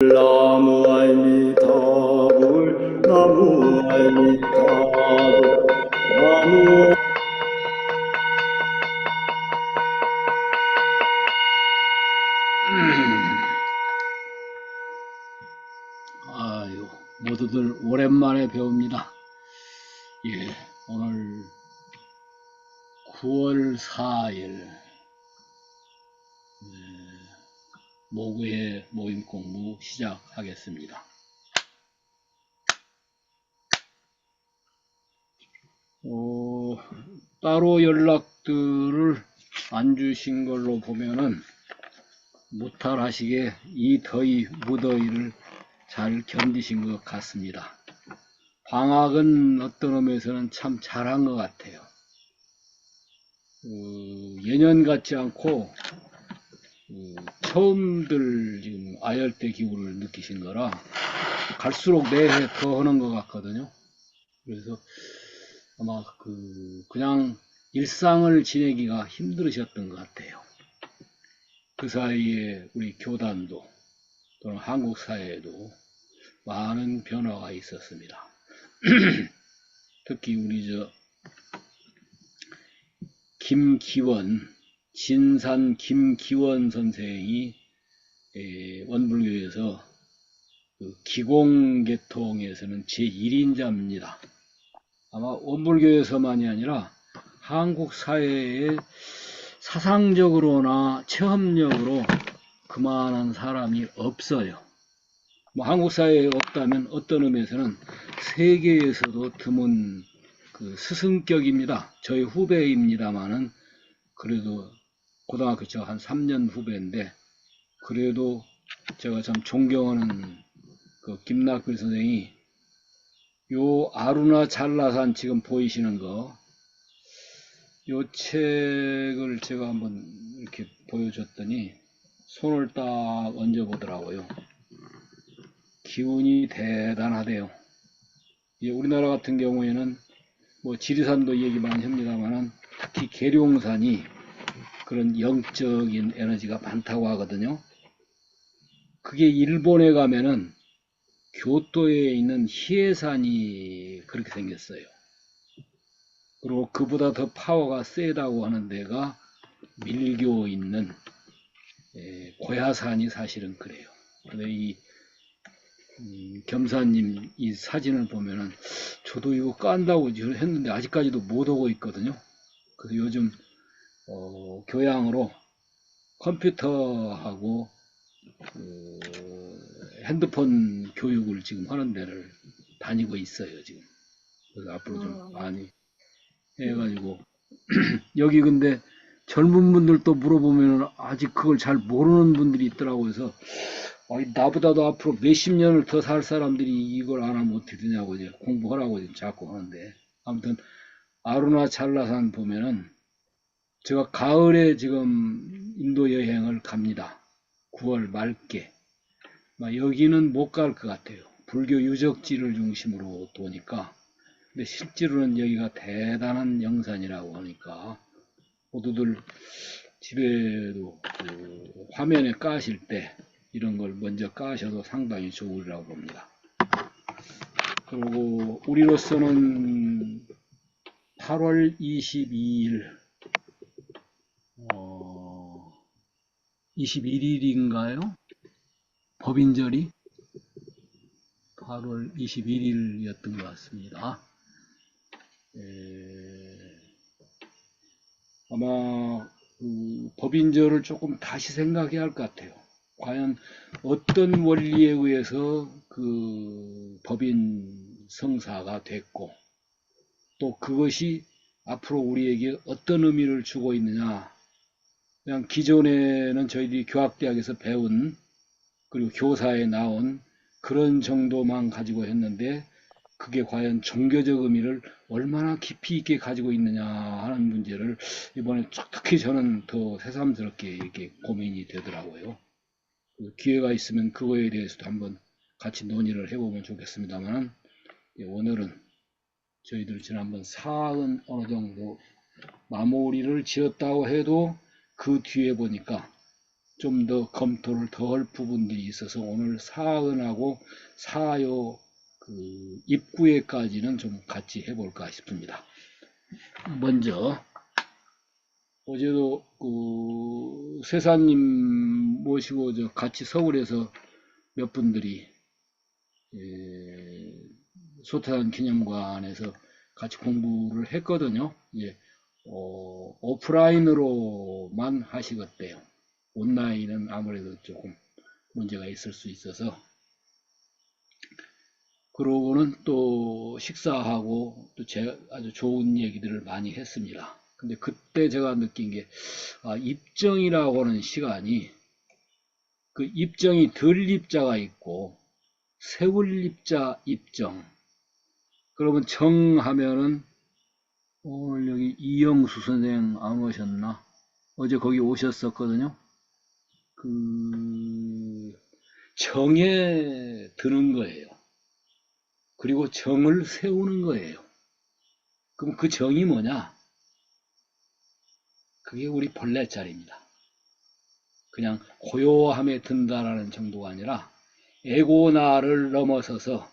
나무 아미타불 나무 아미타불 나무 아유, 모두들 오랜만에 배웁니다. 예, 오늘 9월 4일 모구의 모임 공부 시작하겠습니다. 따로 연락들을 안 주신 걸로 보면은 무탈하시게 이 더위, 무더위를 잘 견디신 것 같습니다. 방학은 어떤 의미에서는 참 잘한 것 같아요. 예년 같지 않고 처음들 지금 아열대 기후를 느끼신 거라 갈수록 매해 더 하는 것 같거든요. 그래서 아마 그냥 일상을 지내기가 힘들으셨던 것 같아요. 그 사이에 우리 교단도 또는 한국 사회에도 많은 변화가 있었습니다. 특히 우리 김기원, 진산 김기원 선생이 원불교에서 기공계통에서는 제1인자입니다. 아마 원불교에서만이 아니라 한국 사회에 사상적으로나 체험력으로 그만한 사람이 없어요. 뭐 한국 사회에 없다면 어떤 의미에서는 세계에서도 드문 스승격입니다. 저희 후배입니다만은 그래도 고등학교 제가 한 3년 후배인데 그래도 제가 참 존경하는 김낙필 선생이 요 아루나 잘라산 지금 보이시는 거 요 책을 제가 한번 이렇게 보여줬더니 손을 딱 얹어 보더라고요. 기운이 대단하대요. 우리나라 같은 경우에는 뭐 지리산도 얘기 많이 합니다만은 특히 계룡산이 그런 영적인 에너지가 많다고 하거든요. 그게 일본에 가면은 교토에 있는 히에산이 그렇게 생겼어요. 그리고 그보다 더 파워가 세다고 하는 데가 밀교 있는 고야산이 사실은 그래요. 근데 이 겸사님 이 사진을 보면은 저도 이거 깐다고 했는데 아직까지도 못 오고 있거든요. 그래서 요즘 교양으로 컴퓨터하고 핸드폰 교육을 지금 하는 데를 다니고 있어요 지금. 그래서 앞으로 좀 많이 해가지고 여기 근데 젊은 분들도 물어보면 아직 그걸 잘 모르는 분들이 있더라고요. 그래서 나보다도 앞으로 몇십 년을 더 살 사람들이 이걸 안 하면 어떻게 되냐고 이제 공부하라고 이제 자꾸 하는데 아무튼 아루나 잘라산 보면은 제가 가을에 지금 인도 여행을 갑니다. 9월 말께 여기는 못 갈 것 같아요. 불교 유적지를 중심으로 도니까 근데 실제로는 여기가 대단한 영산이라고 하니까 모두들 집에도 화면에 까실 때 이런 걸 먼저 까셔도 상당히 좋으리라고 봅니다. 그리고 우리로서는 8월 22일 21일인가요? 법인절이 8월 21일이었던 것 같습니다. 아마 법인절을 조금 다시 생각해야 할 것 같아요. 과연 어떤 원리에 의해서 법인 성사가 됐고 또 그것이 앞으로 우리에게 어떤 의미를 주고 있느냐. 그냥 기존에는 저희들이 교학대학에서 배운 그리고 교사에 나온 그런 정도만 가지고 했는데 그게 과연 종교적 의미를 얼마나 깊이 있게 가지고 있느냐 하는 문제를 이번에 특히 저는 더 새삼스럽게 이렇게 고민이 되더라고요. 기회가 있으면 그거에 대해서도 한번 같이 논의를 해보면 좋겠습니다만 오늘은 저희들 지난번 사학은 어느 정도 마무리를 지었다고 해도 그 뒤에 보니까 좀 더 검토를 더 할 부분들이 있어서 오늘 사은하고 사요 그 입구에까지는 좀 같이 해볼까 싶습니다. 먼저 어제도 그 세사님 모시고 저 같이 서울에서 몇 분들이 소태산 기념관에서 같이 공부를 했거든요. 예, 오프라인으로만 하시겠대요. 온라인은 아무래도 조금 문제가 있을 수 있어서. 그러고는 또 식사하고 또 아주 좋은 얘기들을 많이 했습니다. 근데 그때 제가 느낀 게, 입정이라고 하는 시간이, 그 입정이 들 입자가 있고, 세울 입자 입정. 그러면 정하면은, 오늘 여기 이영수 선생 안 오셨나? 어제 거기 오셨었거든요. 그, 정에 드는 거예요. 그리고 정을 세우는 거예요. 그럼 그 정이 뭐냐? 그게 우리 본래 자리입니다. 그냥 고요함에 든다라는 정도가 아니라 에고나를 넘어서서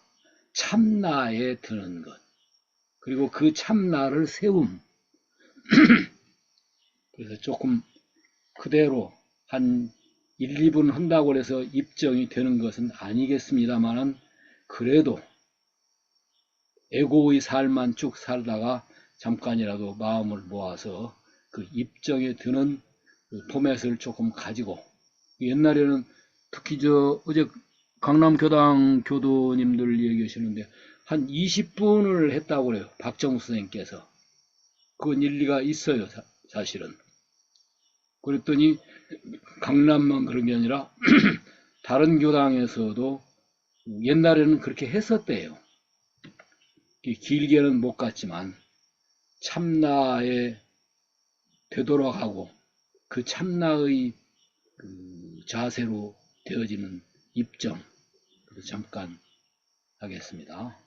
참나에 드는 것. 그리고 그 참나를 세움. 그래서 조금 그대로 한 1, 2분 한다고 해서 입정이 되는 것은 아니겠습니다만은 그래도 에고의 삶만 쭉 살다가 잠깐이라도 마음을 모아서 그 입정에 드는 그 포맷을 조금 가지고, 옛날에는 특히 어제 강남교당 교도님들 얘기하시는데 한 20분을 했다고 그래요. 박정수 선생님께서. 그건 일리가 있어요. 사실은. 그랬더니 강남만 그런 게 아니라 다른 교당에서도 옛날에는 그렇게 했었대요. 길게는 못 갔지만 참나에 되돌아가고 그 참나의 그 자세로 되어지는 입정, 잠깐 하겠습니다.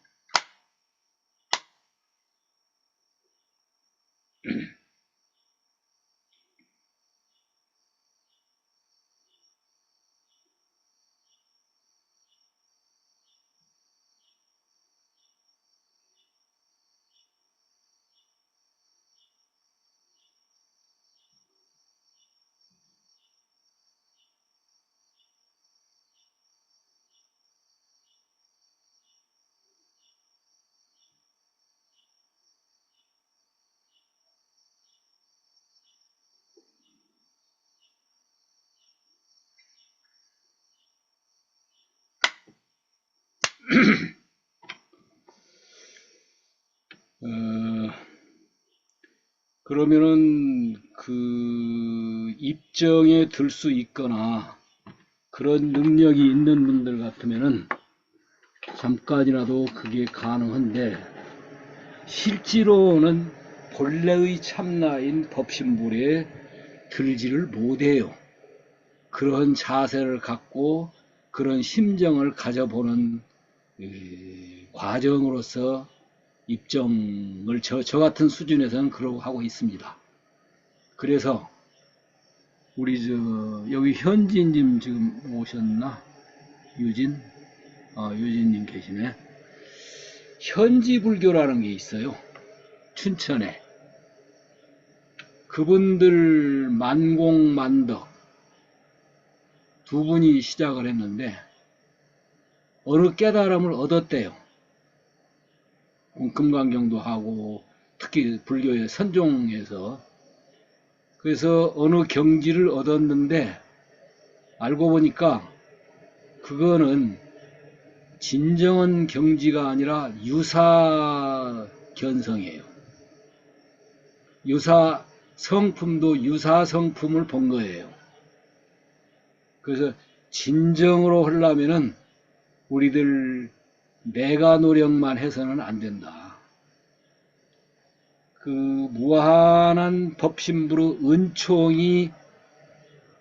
그러면은 그 입정에 들 수 있거나 그런 능력이 있는 분들 같으면은 잠깐이라도 그게 가능한데, 실제로는 본래의 참나인 법신불에 들지를 못해요. 그런 자세를 갖고 그런 심정을 가져보는 과정으로서 입정을 저 같은 수준에서는 그러고 하고 있습니다. 그래서 우리 여기 현진님 지금 오셨나? 유진님 계시네. 현지불교라는 게 있어요. 춘천에. 그분들 만공만덕 두 분이 시작을 했는데 어느 깨달음을 얻었대요. 금강경도 하고 특히 불교의 선종에서. 그래서 어느 경지를 얻었는데 알고 보니까 그거는 진정한 경지가 아니라 유사견성이에요. 유사성품도 유사성품을 본 거예요. 그래서 진정으로 하려면은 우리들 내가 노력만 해서는 안 된다. 그 무한한 법신부의 은총이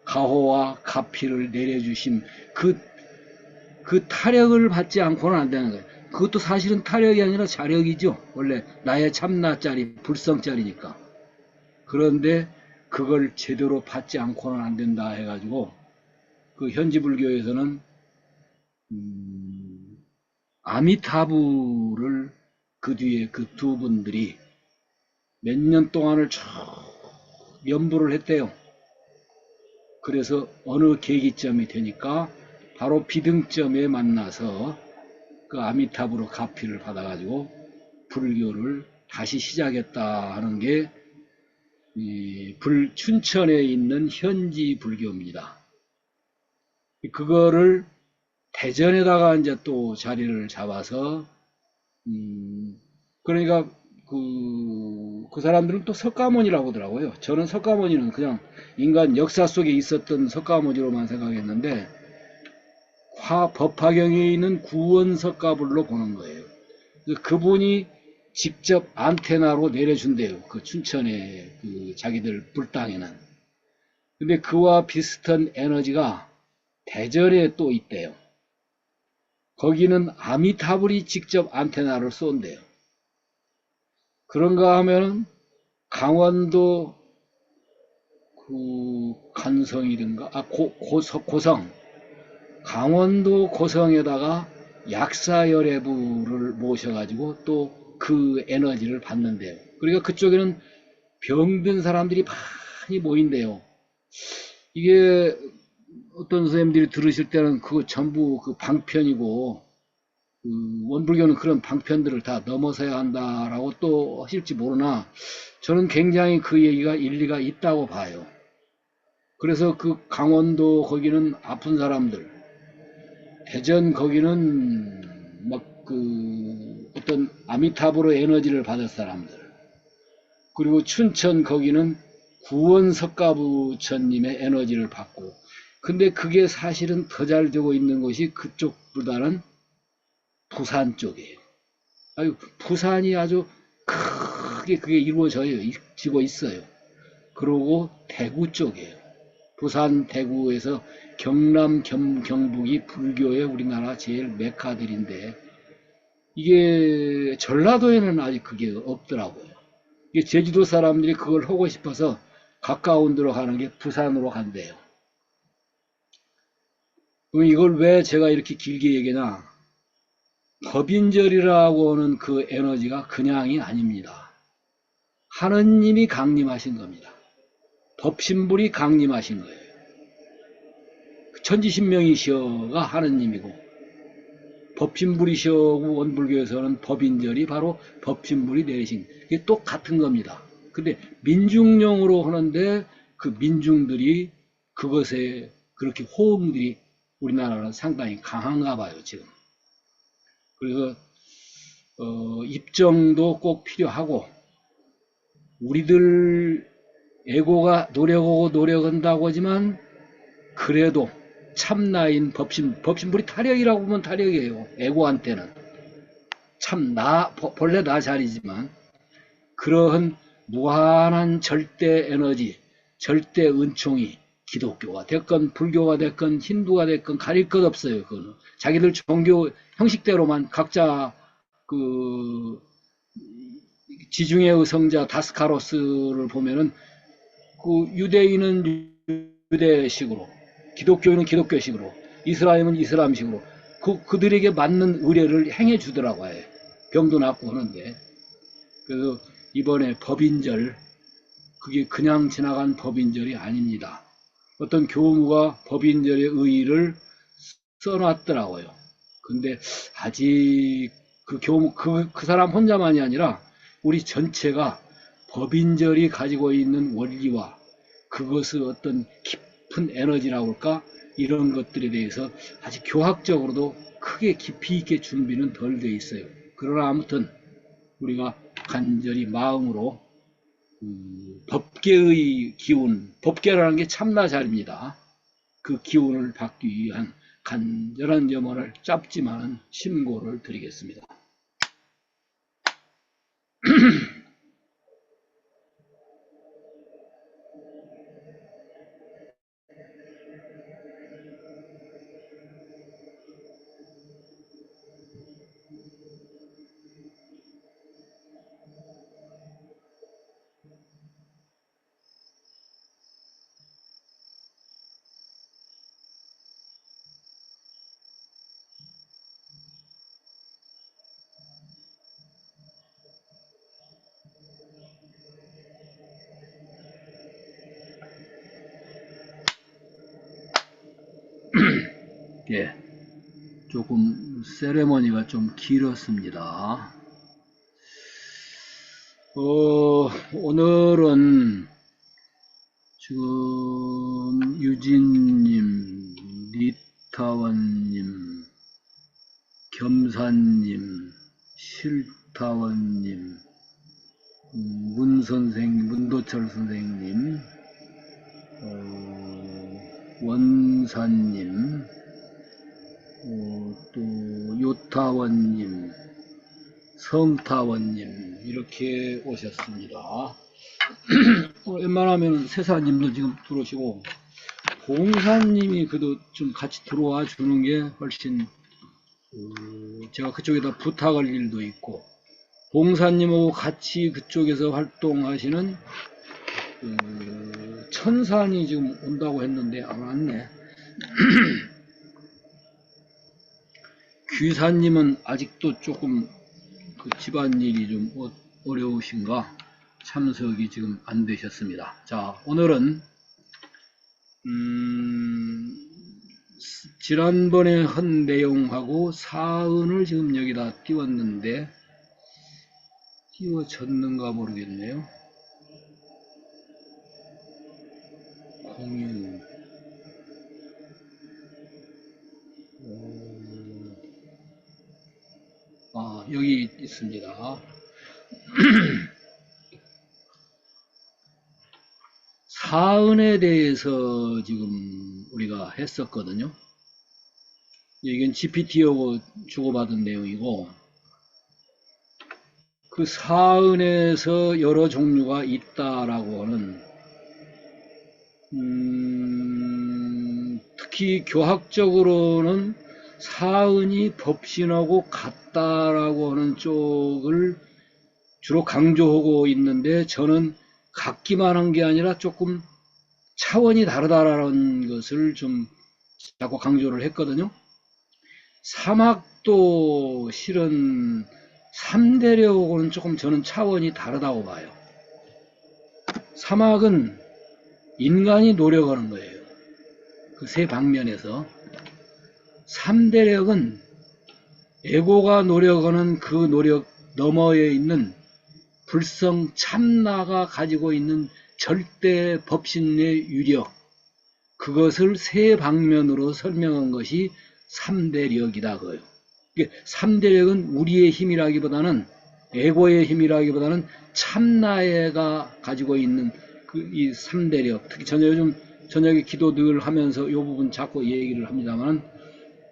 가호와 가피를 내려주신 그 타력을 받지 않고는 안 되는 거예요. 그것도 사실은 타력이 아니라 자력이죠. 원래 나의 참나짜리 불성짜리니까. 그런데 그걸 제대로 받지 않고는 안 된다 해가지고 그 현지 불교에서는 음, 아미타부를 그 뒤에 그 두 분들이 몇 년 동안을 쭉 연부를 했대요. 그래서 어느 계기점이 되니까 바로 비등점에 만나서 그 아미타부로 가피를 받아가지고 불교를 다시 시작했다 하는 게 춘천에 있는 현지 불교입니다. 그거를 대전에다가 이제 또 자리를 잡아서 그러니까 그 사람들은 또 석가모니라고 하더라고요. 저는 석가모니는 그냥 인간 역사 속에 있었던 석가모니로만 생각했는데 법화경에 있는 구원석가불로 보는 거예요. 그분이 직접 안테나로 내려준대요. 그 춘천의 그 자기들 불당에는. 근데 그와 비슷한 에너지가 대전에 또 있대요. 거기는 아미타불이 직접 안테나를 쏜대요. 그런가 하면 강원도 그 간성이든가 고성 강원도 고성에다가 약사열애부를 모셔가지고 또 그 에너지를 받는데요. 그러니까 그쪽에는 병든 사람들이 많이 모인대요. 이게 어떤 선생님들이 들으실 때는 그거 전부 그 방편이고 그 원불교는 그런 방편들을 다 넘어서야 한다라고 또 하실지 모르나 저는 굉장히 그 얘기가 일리가 있다고 봐요. 그래서 그 강원도 거기는 아픈 사람들, 대전 거기는 막 그 어떤 아미타불의 에너지를 받을 사람들, 그리고 춘천 거기는 구원석가부처님의 에너지를 받고, 근데 그게 사실은 더 잘 되고 있는 것이 그쪽보다는 부산 쪽이에요. 아유, 부산이 아주 크게 그게 이루어지고 있어요. 그리고 대구 쪽이에요. 부산, 대구에서 경남, 경북이 불교의 우리나라 제일 메카들인데 이게 전라도에는 아직 그게 없더라고요. 이게 제주도 사람들이 그걸 하고 싶어서 가까운 데로 가는 게 부산으로 간대요. 그럼 이걸 왜 제가 이렇게 길게 얘기하냐? 법인절이라고 하는 그 에너지가 그냥이 아닙니다. 하느님이 강림하신 겁니다. 법신불이 강림하신 거예요. 천지신명이시여가 하느님이고 법신불이시여고 원불교에서는 법인절이 바로 법신불이 내리신 이게 똑같은 겁니다. 근데 민중용으로 하는데 그 민중들이 그것에 그렇게 호응들이 우리나라는 상당히 강한가 봐요 지금. 그래서 입정도 꼭 필요하고 우리들 에고가 노력하고 노력한다고 하지만 그래도 참나인 법신불이 타력이라고 보면 타력이에요. 에고한테는. 참 본래 나 자리지만 그러한 무한한 절대 에너지, 절대 은총이 기독교가 됐건 불교가 됐건 힌두가 됐건 가릴 것 없어요. 그거는 자기들 종교 형식대로만 각자 그 지중해의 성자 다스카로스를 보면은 그 유대인은 유대식으로, 기독교인은 기독교식으로, 이슬람은 이슬람식으로 그들에게 맞는 의례를 행해 주더라고요. 병도 낫고 하는데. 그래서 이번에 법인절 그게 그냥 지나간 법인절이 아닙니다. 어떤 교무가 법인절의 의의를 써놨더라고요. 근데 아직 그 교무 그 사람 혼자만이 아니라 우리 전체가 법인절이 가지고 있는 원리와 그것의 어떤 깊은 에너지라고 할까 이런 것들에 대해서 아직 교학적으로도 크게 깊이 있게 준비는 덜 돼 있어요. 그러나 아무튼 우리가 간절히 마음으로 법계의 기운, 법계라는 게 참나자리입니다. 그 기운을 받기 위한 간절한 염원을 짧지만 신고를 드리겠습니다. 예, 조금 세레머니가 좀 길었습니다. 오늘은 지금 유진님, 리타원님, 겸사님, 실타원님, 문도철 선생님, 원사님, 또 요타원님, 성타원님 이렇게 오셨습니다. 웬만하면 세사님도 지금 들어오시고 봉사님이 그래도 좀 같이 들어와 주는 게 훨씬 제가 그쪽에다 부탁할 일도 있고 봉사님하고 같이 그쪽에서 활동하시는 천산이 지금 온다고 했는데 안 왔네. 귀사님은 아직도 조금 그 집안일이 좀 어려우신가 참석이 지금 안 되셨습니다. 자, 오늘은 지난번에 한 내용하고 사은을 지금 여기다 띄웠는데 띄워졌는가 모르겠네요. 공유 여기 있습니다. 사은에 대해서 지금 우리가 했었거든요. 이건 GPT하고 주고받은 내용이고 그 사은에서 여러 종류가 있다라고 하는 특히 교학적으로는 사은이 법신하고 같다라고 하는 쪽을 주로 강조하고 있는데 저는 같기만 한 게 아니라 조금 차원이 다르다라는 것을 좀 자꾸 강조를 했거든요. 사막도 실은 삼대력하고는 조금 저는 차원이 다르다고 봐요. 사막은 인간이 노력하는 거예요. 그 세 방면에서. 삼대력은 에고가 노력하는 그 노력 너머에 있는 불성 참나가 가지고 있는 절대 법신의 유력, 그것을 세 방면으로 설명한 것이 삼대력이다 그요. 삼대력은 우리의 힘이라기보다는 에고의 힘이라기보다는 참나가 가지고 있는 이 삼대력, 특히 요즘 저녁에 기도 늘 하면서 이 부분 자꾸 얘기를 합니다만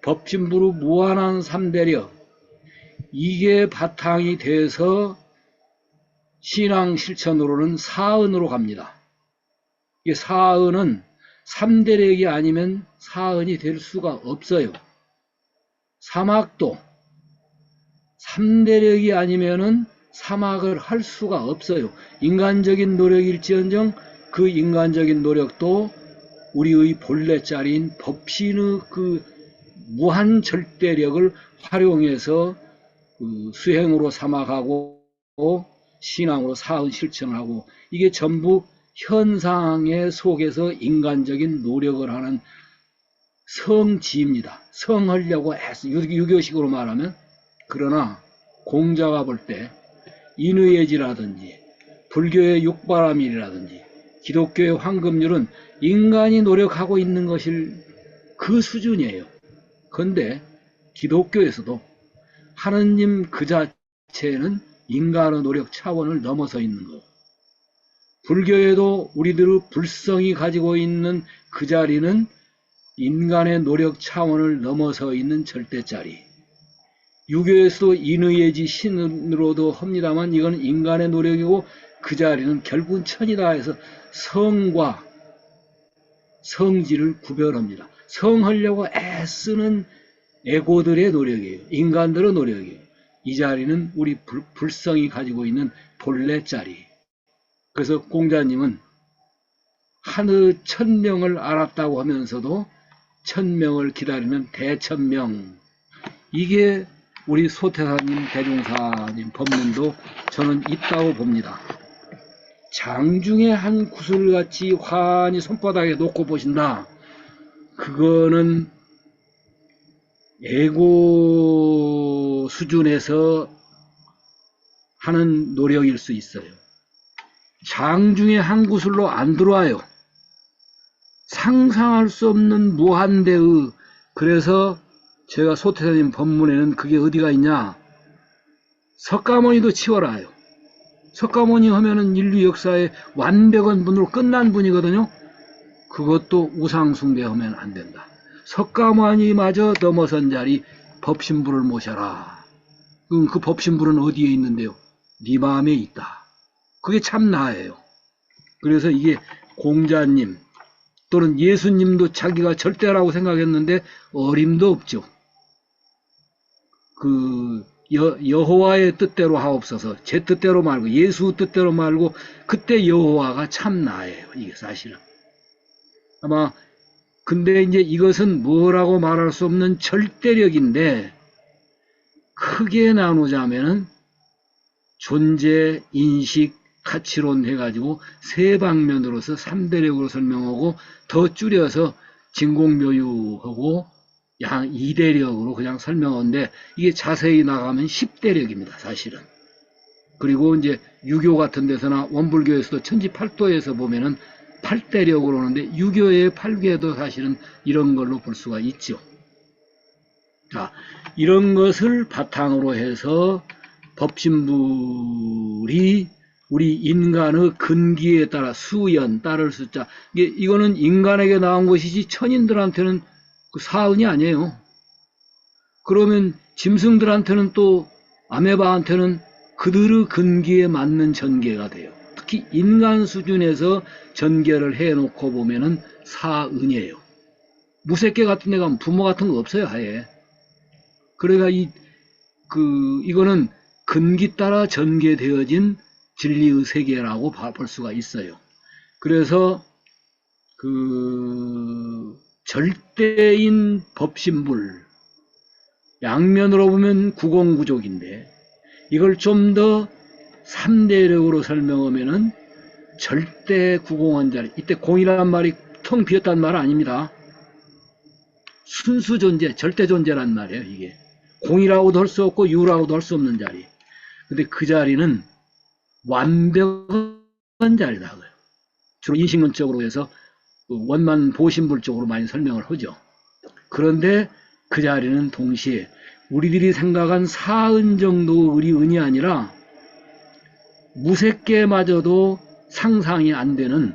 법신부로 무한한 삼대력, 이게 바탕이 돼서 신앙 실천으로는 사은으로 갑니다. 이게 사은은 삼대력이 아니면 사은이 될 수가 없어요. 사막도 삼대력이 아니면은 사막을 할 수가 없어요. 인간적인 노력일지언정 그 인간적인 노력도 우리의 본래 자리인 법신의 그 무한 절대력을 활용해서 수행으로 사막하고 신앙으로 사은 실천을 하고, 이게 전부 현상의 속에서 인간적인 노력을 하는 성지입니다. 성하려고 해서 유교식으로 말하면. 그러나 공자가 볼 때 인의예지라든지 불교의 육바라밀이라든지 기독교의 황금률은 인간이 노력하고 있는 것일 그 수준이에요. 그런데 기독교에서도 하느님 그 자체는 인간의 노력 차원을 넘어서 있는 것. 불교에도 우리들의 불성이 가지고 있는 그 자리는 인간의 노력 차원을 넘어서 있는 절대자리. 유교에서도 인의예지 신으로도 합니다만 이건 인간의 노력이고 그 자리는 결국은 천이다 해서 성과 성지를 구별합니다. 성하려고 애쓰는 에고들의 노력이에요. 인간들의 노력이에요. 이 자리는 우리 불성이 가지고 있는 본래 자리. 그래서 공자님은 하늘 천명을 알았다고 하면서도 천명을 기다리는 대천명, 이게 우리 소태사님, 대중사님 법문도 저는 있다고 봅니다. 장중에 한 구슬같이 환히 손바닥에 놓고 보신다. 그거는 에고 수준에서 하는 노력일 수 있어요. 장중에 한 구슬로 안 들어와요. 상상할 수 없는 무한대의, 그래서 제가 소태사님 법문에는 그게 어디가 있냐, 석가모니도 치워라요. 석가모니 하면은 인류 역사의 완벽한 분으로 끝난 분이거든요. 그것도 우상숭배하면 안 된다. 석가모니마저 넘어선 자리 법신부를 모셔라. 그럼 그 법신부는 어디에 있는데요? 네 마음에 있다. 그게 참 나예요. 그래서 이게 공자님 또는 예수님도 자기가 절대라고 생각했는데 어림도 없죠. 그 여호와의 뜻대로 하옵소서, 제 뜻대로 말고 예수 뜻대로 말고, 그때 여호와가 참 나예요. 이게 사실은. 아마 근데 이제 이것은 뭐라고 말할 수 없는 절대력인데, 크게 나누자면은 존재, 인식, 가치론 해가지고 세 방면으로서 3대력으로 설명하고, 더 줄여서 진공묘유하고 양 2대력으로 그냥 설명하는데, 이게 자세히 나가면 10대력입니다, 사실은. 그리고 이제 유교 같은 데서나 원불교에서도 천지팔도에서 보면은 8대력으로 오는데, 유교의 8계도 사실은 이런 걸로 볼 수가 있죠. 자, 이런 것을 바탕으로 해서 법신불이 우리 인간의 근기에 따라 수연, 따를 숫자, 이거는 인간에게 나온 것이지 천인들한테는 그 사은이 아니에요. 그러면 짐승들한테는, 또 아메바한테는 그들의 근기에 맞는 전개가 돼요. 특히 인간 수준에서 전개를 해놓고 보면은 사은이에요. 무색계 같은 데 가면 부모 같은 거 없어요, 아예. 그러니까 이거는 근기 따라 전개되어진 진리의 세계라고 볼 수가 있어요. 그래서 절대인 법신불, 양면으로 보면 구공구족인데, 이걸 좀 더 3대력으로 설명하면은 절대 구공한 자리, 이때 공이라는 말이 텅 비었단 말 아닙니다. 순수 존재, 절대 존재란 말이에요. 이게 공이라고도 할 수 없고 유라고도 할 수 없는 자리. 근데 그 자리는 완벽한 자리다. 주로 인식론적으로 해서 원만 보신불 쪽으로 많이 설명을 하죠. 그런데 그 자리는 동시에 우리들이 생각한 사은 정도 의리 은이 아니라 무색계마저도 상상이 안 되는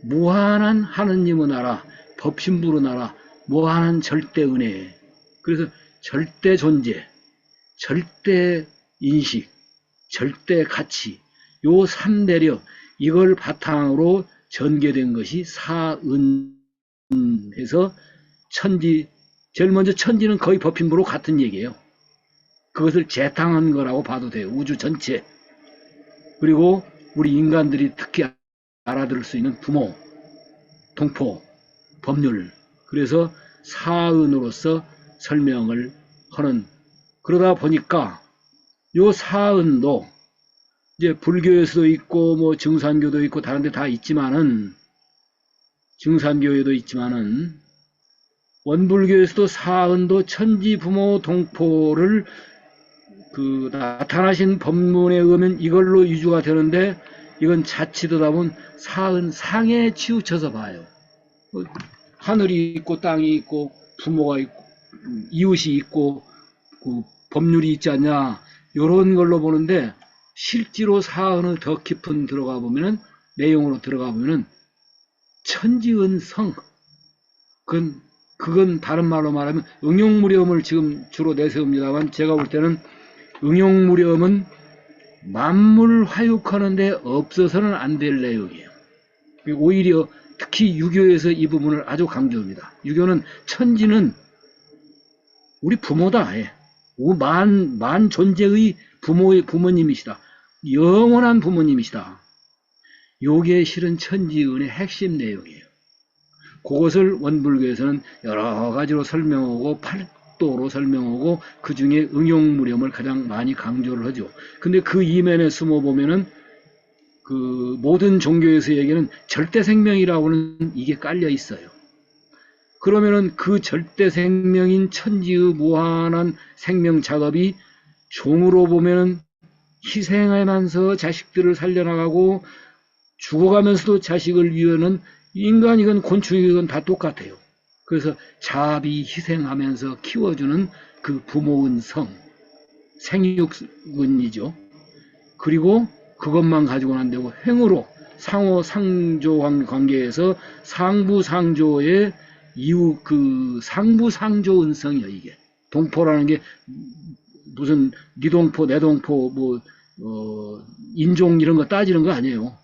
무한한 하느님의 나라, 법신불의 나라, 무한한 절대 은혜. 그래서 절대 존재, 절대 인식, 절대 가치, 요 3대력, 이걸 바탕으로 전개된 것이 사은해서 천지, 제일 먼저 천지는 거의 법신부로 같은 얘기예요. 그것을 재탕한 거라고 봐도 돼요. 우주 전체. 그리고 우리 인간들이 특히 알아들을 수 있는 부모, 동포, 법률. 그래서 사은으로서 설명을 하는, 그러다 보니까 요 사은도 이제 불교에서도 있고 뭐 증산교도 있고 다른 데 다 있지만은, 증산교에도 있지만은 원불교에서도 사은도 천지 부모 동포를 나타나신 법문에 의하면 이걸로 유주가 되는데, 이건 자칫하다 보면 사은 상에 치우쳐서 봐요. 하늘이 있고 땅이 있고 부모가 있고 이웃이 있고 법률이 있지 않냐, 이런 걸로 보는데, 실제로 사은의 더 깊은 들어가 보면은, 내용으로 들어가 보면은 천지은성, 그건 다른 말로 말하면 응용무렴을 지금 주로 내세웁니다만, 제가 볼 때는 응용무렴은 만물 화육하는데 없어서는 안 될 내용이에요. 오히려 특히 유교에서 이 부분을 아주 강조합니다. 유교는 천지는 우리 부모다. 만 존재의 부모님이시다. 영원한 부모님이시다. 요게 실은 천지은의 핵심 내용이에요. 그것을 원불교에서는 여러 가지로 설명하고 팔도로 설명하고 그 중에 응용무렴을 가장 많이 강조를 하죠. 근데 그 이면에 숨어 보면은 모든 종교에서 얘기는 절대생명이라고는 이게 깔려 있어요. 그러면은 그 절대 생명인 천지의 무한한 생명 작업이 종으로 보면은 희생하면서 자식들을 살려나가고 죽어가면서도 자식을 위하는 인간이건 곤충이건 다 똑같아요. 그래서 자비 희생하면서 키워주는 그 부모의 성, 생육은이죠. 그리고 그것만 가지고는 안 되고 행으로 상호 상조한 관계에서 상부상조의 이후 그 상부상조 은성이요. 이게 동포라는 게 무슨 네 동포 내 동포 뭐 인종 이런 거 따지는 거 아니에요.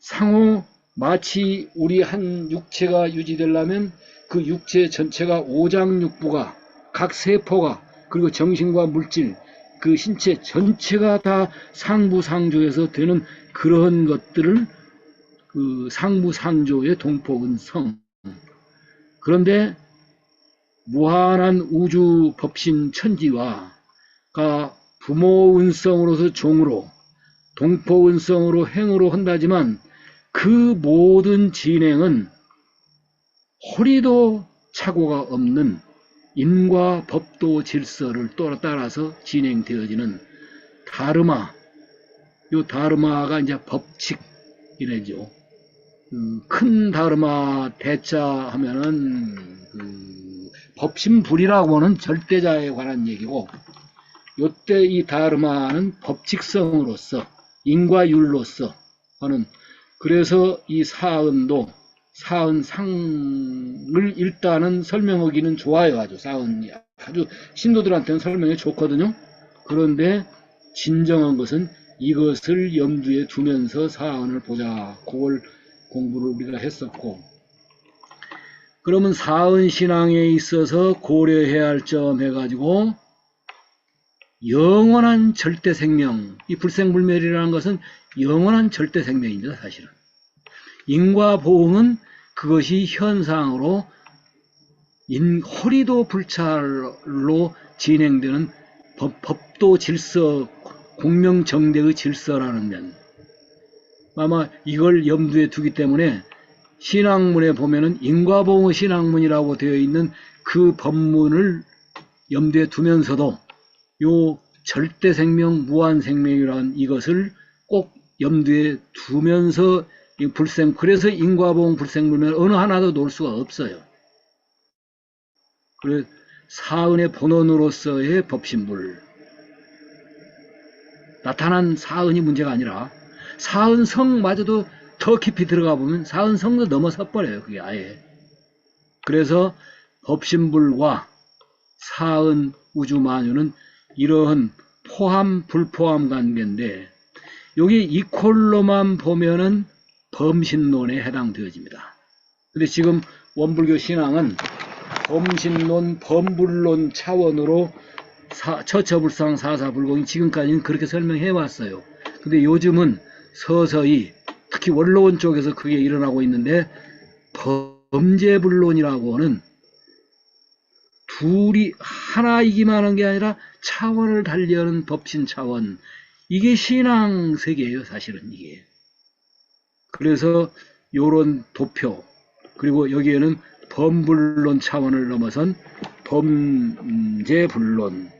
상호 마치 우리 한 육체가 유지되려면 그 육체 전체가 오장육부가 각 세포가 그리고 정신과 물질 그 신체 전체가 다 상부상조에서 되는 그런 것들을 그 상부상조의 동포은성. 그런데 무한한 우주 법신 천지와가 부모은성으로서 종으로 동포은성으로 행으로 한다지만 그 모든 진행은 허리도 착오가 없는 인과 법도 질서를 따라서 진행되어지는 다르마. 요 다르마가 이제 법칙이래죠. 큰 다르마 대자 하면은 법신불이라고 하는 절대자에 관한 얘기고, 요때 이 다르마는 법칙성으로서 인과율로서 하는, 그래서 이 사은도 사은상을 일단은 설명하기는 좋아요. 아주 사은이 아주 신도들한테는 설명이 좋거든요. 그런데 진정한 것은 이것을 염두에 두면서 사은을 보자. 그걸 공부를 우리가 했었고, 그러면 사은 신앙에 있어서 고려해야 할 점 해가지고 영원한 절대 생명, 이 불생불멸이라는 것은 영원한 절대 생명입니다. 사실은 인과 보응은 그것이 현상으로 허리도 불찰로 진행되는 법도 질서, 공명정대의 질서라는 면, 아마 이걸 염두에 두기 때문에 신학문에 보면은 인과보응의 신학문이라고 되어 있는 그 법문을 염두에 두면서도 요 절대생명, 무한생명이라는 이것을 꼭 염두에 두면서 그래서 인과보응, 불생불멸 어느 하나도 놓을 수가 없어요. 그래서 사은의 본원으로서의 법신불, 나타난 사은이 문제가 아니라 사은성마저도 더 깊이 들어가 보면 사은성도 넘어서 버려요. 그게 아예. 그래서 법신불과 사은 우주만유는 이러한 포함 불포함 관계인데, 여기 이퀄로만 보면은 범신론에 해당되어집니다. 근데 지금 원불교 신앙은 범신론, 범불론 차원으로 처처불상 사사불공이 지금까지는 그렇게 설명해 왔어요. 근데 요즘은 서서히 특히 원로원 쪽에서 그게 일어나고 있는데, 범죄불론이라고 하는 둘이 하나이기만 한 게 아니라 차원을 달리하는 법신 차원, 이게 신앙 세계예요. 사실은 이게. 그래서 요런 도표, 그리고 여기에는 범불론 차원을 넘어선 범죄불론,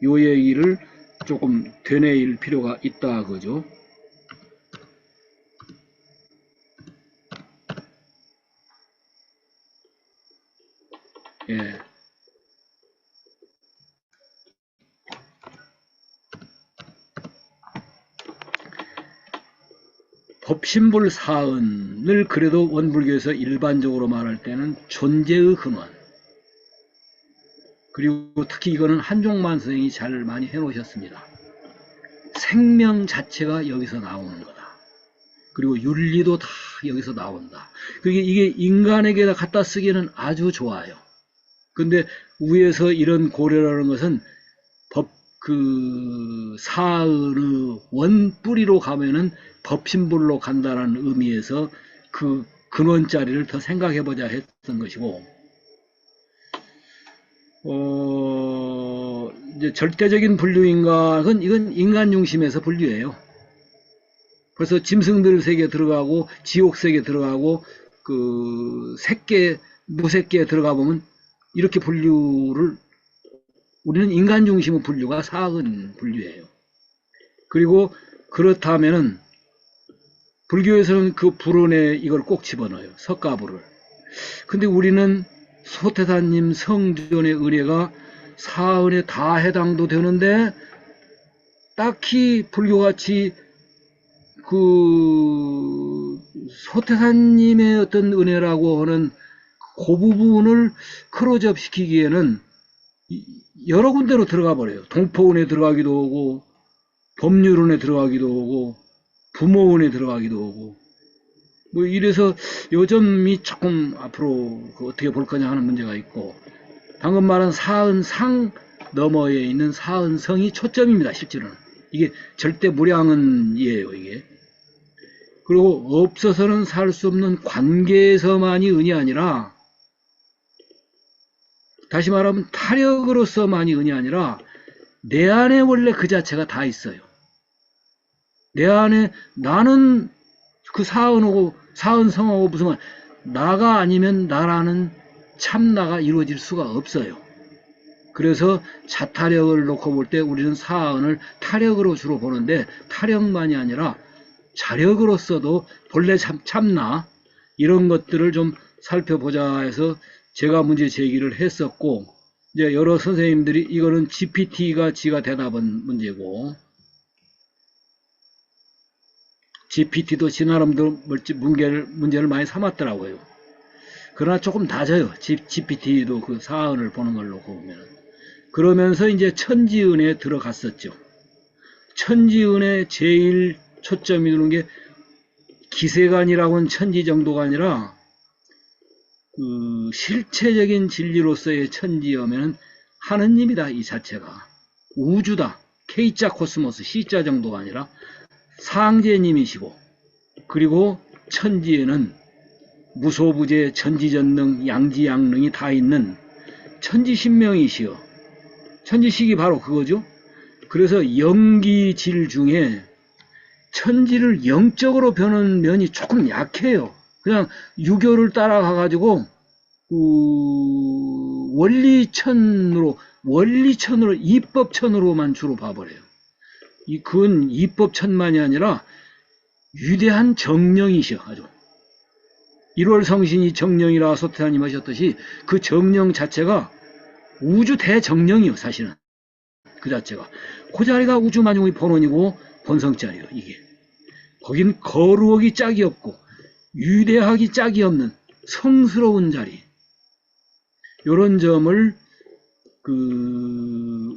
요 얘기를 조금 되뇌일 필요가 있다 그죠. 예. 법신불 사은을 그래도 원불교에서 일반적으로 말할 때는 존재의 근원, 그리고 특히 이거는 한종만 선생이 잘 많이 해놓으셨습니다. 생명 자체가 여기서 나오는 거다. 그리고 윤리도 다 여기서 나온다. 그게 이게 인간에게 갖다 쓰기는 아주 좋아요. 근데 위에서 이런 고려라는 것은 사의 원뿌리로 가면은 법신불로 간다는 의미에서 그 근원자리를 더 생각해보자 했던 것이고, 이제 절대적인 분류인간은 이건 인간 중심에서 분류예요. 벌써 짐승들 세계 들어가고 지옥 세계 들어가고 그 색계, 무색계에 들어가 보면 이렇게 분류를, 우리는 인간 중심의 분류가 사은 분류예요. 그리고 그렇다면은 불교에서는 그 불원에 이걸 꼭 집어넣어요. 석가불을. 근데 우리는 소태사님 성전의 은혜가 사은에 다 해당도 되는데 딱히 불교같이 그 소태사님의 어떤 은혜라고 하는 그 부분을 크로즈업 시키기에는 여러 군데로 들어가 버려요. 동포은에 들어가기도 하고 법률은에 들어가기도 하고 부모은에 들어가기도 하고 뭐 이래서 요점이 조금 앞으로 그 어떻게 볼 거냐 하는 문제가 있고, 방금 말한 사은상 너머에 있는 사은성이 초점입니다. 실제로는 이게 절대 무량은이에요. 이게. 그리고 없어서는 살 수 없는 관계에서만이 은이 아니라, 다시 말하면 타력으로서만이 은이 아니라 내 안에 원래 그 자체가 다 있어요. 내 안에 나는 그 사은하고 사은성하고 무슨 나가 아니면 나라는 참나가 이루어질 수가 없어요. 그래서 자타력을 놓고 볼 때 우리는 사은을 타력으로 주로 보는데, 타력만이 아니라 자력으로서도 본래 참나 이런 것들을 좀 살펴보자 해서 제가 문제 제기를 했었고, 이제 여러 선생님들이 이거는 GPT가 지가 대답한 문제고, GPT도 지 나름대로 문제를 많이 삼았더라고요. 그러나 조금 낮아요. GPT도 그 사언을 보는 걸 놓고 보면. 그러면서 이제 천지은에 들어갔었죠. 천지은에 제일 초점이 두는 게 기세관이라고 하는 천지 정도가 아니라 그 실체적인 진리로서의 천지여면 하느님이다. 이 자체가 우주다. K자 코스모스 C자 정도가 아니라 상제님이시고, 그리고 천지에는 무소부재 전지전능 양지양능이 다 있는 천지신명이시여. 천지식이 바로 그거죠. 그래서 영기질 중에 천지를 영적으로 벼는 면이 조금 약해요. 그냥 유교를 따라가가지고 원리천으로 이법천으로만 주로 봐버려요. 그건 이법천만이 아니라 위대한 정령이셔. 아주 1월 성신이 정령이라 소태사님 하셨듯이 그 정령 자체가 우주 대정령이요. 사실은 그 자체가 그 자리가 우주만용의 본원이고 본성자리요. 이게 거긴 거루하기 짝이 없고 위대하기 짝이 없는 성스러운 자리. 요런 점을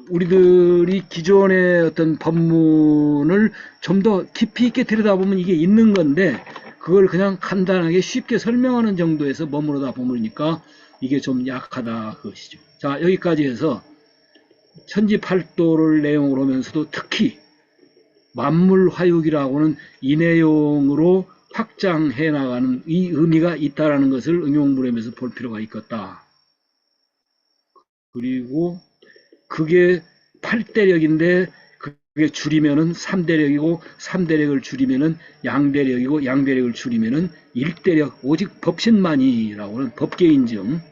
우리들이 기존의 어떤 법문을 좀 더 깊이 있게 들여다보면 이게 있는 건데, 그걸 그냥 간단하게 쉽게 설명하는 정도에서 머무르다 보니까 이게 좀 약하다 그것이죠. 자, 여기까지 해서 천지팔도를 내용으로 하면서도 특히 만물화육이라고는 이 내용으로 확장해 나가는 이 의미가 있다라는 것을 응용불엠에서 볼 필요가 있겠다. 그리고 그게 8대력인데 그게 줄이면은 3대력이고 3대력을 줄이면은 양대력이고 양대력을 줄이면은 1대력 오직 법신만이라고는 법계인정.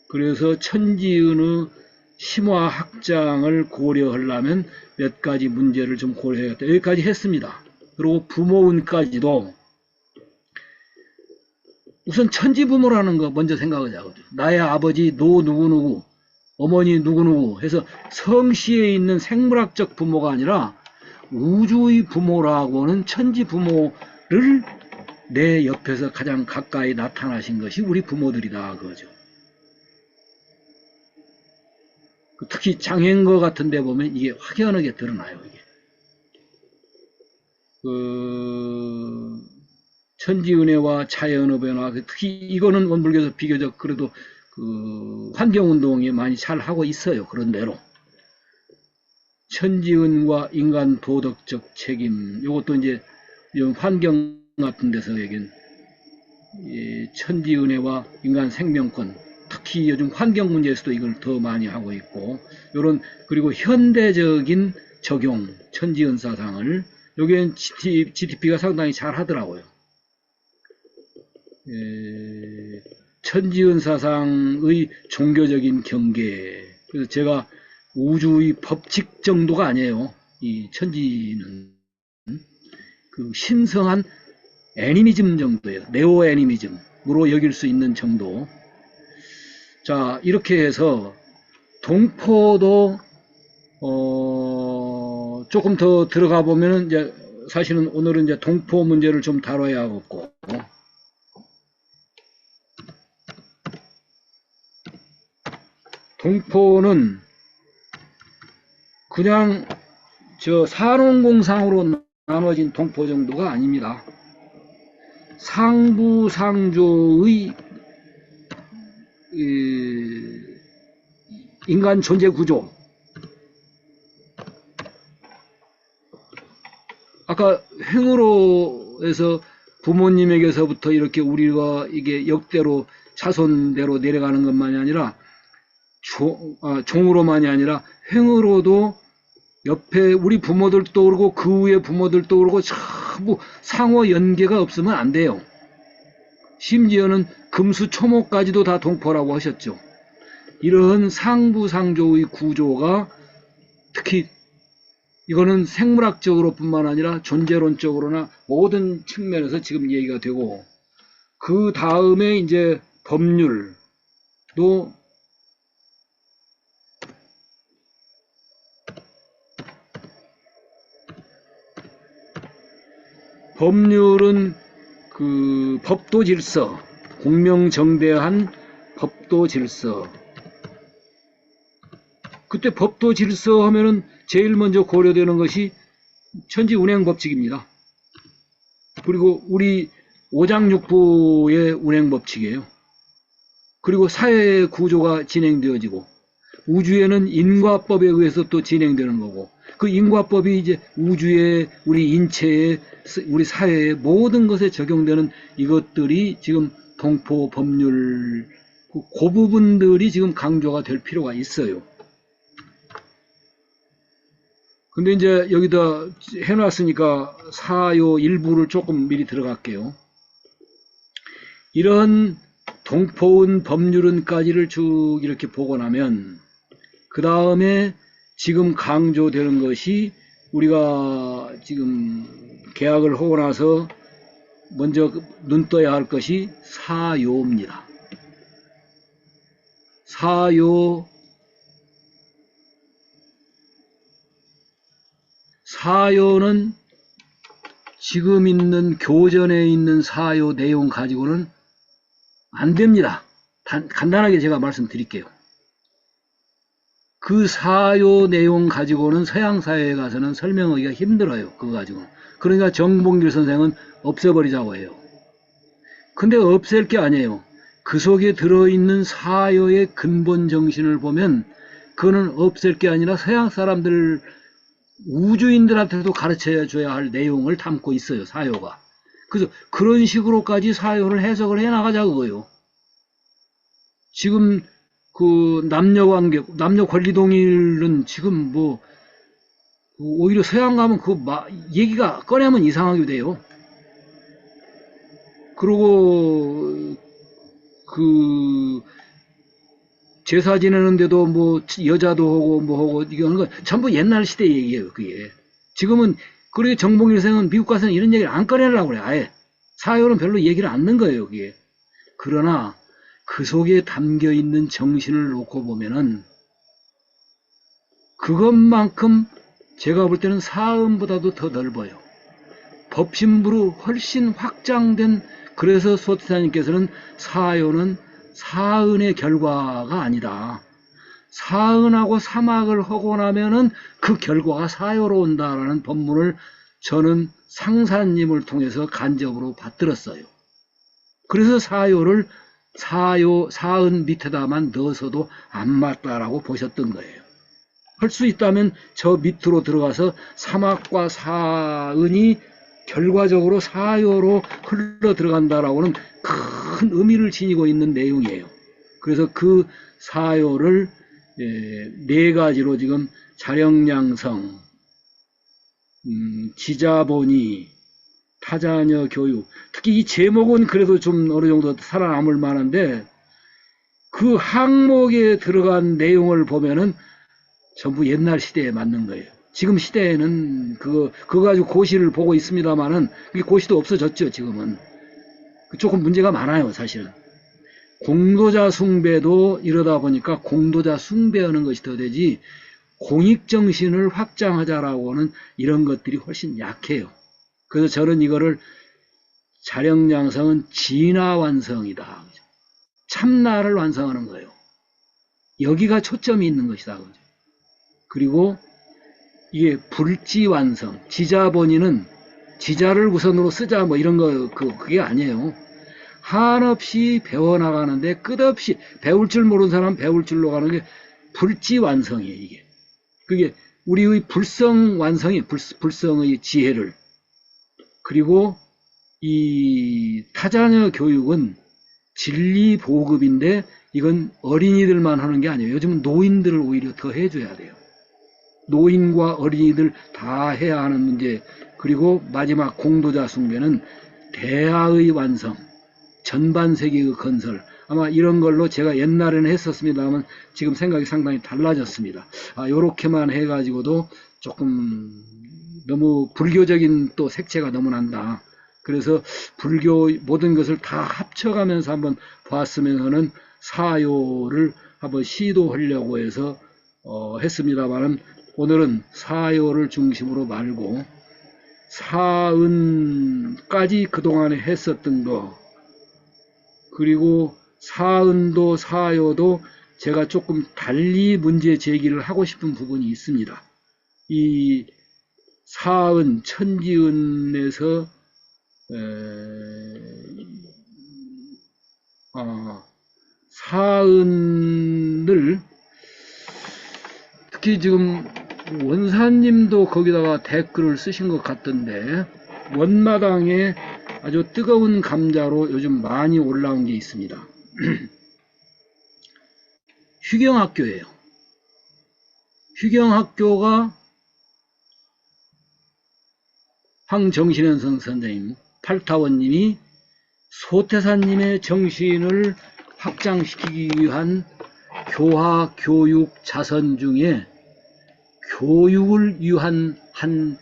그래서 천지은의 심화 확장을 고려하려면 몇 가지 문제를 좀 고려해야겠다. 여기까지 했습니다. 그리고 부모은까지도 우선 천지부모라는 거 먼저 생각하자. 나의 아버지 누구누구, 어머니 누구누구 해서 성씨에 있는 생물학적 부모가 아니라 우주의 부모라고는 천지부모를 내 옆에서 가장 가까이 나타나신 것이 우리 부모들이다. 그거죠. 특히 장행거 같은 데 보면 이게 확연하게 드러나요. 이게. 천지은혜와 자연의 변화, 특히 이거는 원불교에서 비교적 그래도 환경운동에 많이 잘 하고 있어요. 그런 대로. 천지은과 인간 도덕적 책임, 이것도 이제 환경 같은 데서 얘기한 천지은혜와 인간 생명권, 특히 요즘 환경 문제에서도 이걸 더 많이 하고 있고, 그리고 현대적인 적용, 천지은사상을, 여기엔 GDP가 상당히 잘 하더라고요. 천지은사상의 종교적인 경계. 그래서 제가 우주의 법칙 정도가 아니에요. 이 천지는 그 신성한 애니미즘 정도예요. 네오 애니미즘으로 여길 수 있는 정도. 자, 이렇게 해서 동포도 조금 더 들어가 보면은 이제 사실은 오늘은 이제 동포 문제를 좀 다뤄야겠고, 동포는 그냥 저 산원공상으로 나눠진 동포 정도가 아닙니다. 상부상조의 인간 존재 구조. 아까 행으로에서 부모님에게서부터 이렇게 우리가 이게 역대로 자손대로 내려가는 것만이 아니라 종으로만이 아니라 행으로도 옆에 우리 부모들도 그러고 그 위에 부모들도 그러고 전부 상호 연계가 없으면 안 돼요. 심지어는 금수초목까지도 다 동포라고 하셨죠. 이런 상부상조의 구조가 특히 이거는 생물학적으로 뿐만 아니라 존재론적으로나 모든 측면에서 지금 얘기가 되고, 그 다음에 이제 법률도 법률은 그 법도 질서, 공명정대한 법도 질서. 그때 법도 질서 하면은 제일 먼저 고려되는 것이 천지운행법칙입니다. 그리고 우리 오장육부의 운행법칙이에요. 그리고 사회의 구조가 진행되어지고, 우주에는 인과법에 의해서 또 진행되는 거고, 그 인과법이 이제 우주에, 우리 인체에, 우리 사회에 모든 것에 적용되는 이것들이 지금 동포 법률, 그 부분들이 지금 강조가 될 필요가 있어요. 근데 이제 여기다 해놨으니까 사요 일부를 조금 미리 들어갈게요. 이런 동포운 법률은까지를 쭉 이렇게 보고 나면, 그 다음에 지금 강조되는 것이 우리가 지금 계약을 하고 나서 먼저 눈 떠야 할 것이 사요입니다. 사요는 지금 있는 교전에 있는 사요 내용 가지고는 안 됩니다. 간단하게 제가 말씀드릴게요. 그 사요 내용 가지고는 서양 사회에 가서는 설명하기가 힘들어요. 그거 가지고는. 그러니까 정봉길 선생은 없애버리자고 해요. 근데 없앨 게 아니에요. 그 속에 들어있는 사요의 근본 정신을 보면 그거는 없앨 게 아니라 서양 사람들, 우주인들한테도 가르쳐 줘야 할 내용을 담고 있어요. 사요가. 그래서 그런 식으로까지 사요를 해석을 해나가자 그거예요. 지금 그 남녀관계, 남녀 권리동일은 지금 뭐 오히려 서양 가면 그 얘기가 꺼내면 이상하게 돼요. 그리고 그 제사 지내는데도 뭐 여자도 하고 뭐 하고 이거는 건 전부 옛날 시대 얘기예요. 그게 지금은. 그리고 정봉일 선생은 미국 가서는 이런 얘기를 안 꺼내려고 그래. 아예 사요는 별로 얘기를 안 넣는 거예요. 그게. 그러나 그 속에 담겨 있는 정신을 놓고 보면은 그것만큼 제가 볼 때는 사음보다도 더 넓어요. 법신부로 훨씬 확장된. 그래서 소태사님께서는 사요는 사은의 결과가 아니다. 사은하고 사막을 하고 나면은 그 결과가 사요로 온다라는 법문을 저는 상사님을 통해서 간접으로 받들었어요. 그래서 사요를 사은 밑에다만 넣어서도 안 맞다라고 보셨던 거예요. 할 수 있다면 저 밑으로 들어가서 사막과 사은이 결과적으로 사요로 흘러 들어간다라고는 큰 의미를 지니고 있는 내용이에요. 그래서 그 사요를 네 가지로 지금 자령양성, 지자본이, 타자녀 교육. 특히 이 제목은 그래도 좀 어느 정도 살아남을 만한데 그 항목에 들어간 내용을 보면은 전부 옛날 시대에 맞는 거예요. 지금 시대에는 그거 가지고 고시를 보고 있습니다만은 그게 고시도 없어졌죠, 지금은. 조금 문제가 많아요, 사실은. 공도자 숭배도 이러다 보니까 공도자 숭배하는 것이 더 되지 공익정신을 확장하자라고 하는 이런 것들이 훨씬 약해요. 그래서 저는 이거를 자령양성은 진화완성이다. 참나를 완성하는 거예요. 여기가 초점이 있는 것이다. 그리고 이게 불지완성, 지자본인은 지자를 우선으로 쓰자 뭐 이런 거 그게 아니에요. 한없이 배워나가는데 끝없이 배울 줄 모르는 사람 배울 줄로 가는 게 불지완성이에요. 이게 그게 우리의 불성완성이 불성의 지혜를 그리고 이 타자녀 교육은 진리 보급인데 이건 어린이들만 하는 게 아니에요. 요즘은 노인들을 오히려 더 해줘야 돼요. 노인과 어린이들 다 해야 하는 문제. 그리고 마지막 공도자 숭배는 대화의 완성, 전반 세계의 건설. 아마 이런 걸로 제가 옛날에는 했었습니다만 지금 생각이 상당히 달라졌습니다. 요렇게만 해가지고도 조금 너무 불교적인 또 색채가 너무 난다. 그래서 불교 모든 것을 다 합쳐가면서 한번 봤으면서는 사요를 한번 시도하려고 해서 했습니다만은 오늘은 사요를 중심으로 말고 사은까지 그동안에 했었던 거 그리고 사은도 사요도 제가 조금 달리 문제 제기를 하고 싶은 부분이 있습니다. 이 사은 천지은에서 사은을 특히 지금 원사님도 거기다가 댓글을 쓰신 것 같던데 원마당에 아주 뜨거운 감자로 요즘 많이 올라온 게 있습니다. 휴경학교예요. 휴경학교가 황정신현 선생님, 팔타원님이 소태사님의 정신을 확장시키기 위한 교화, 교육, 자선 중에 교육을 위한 한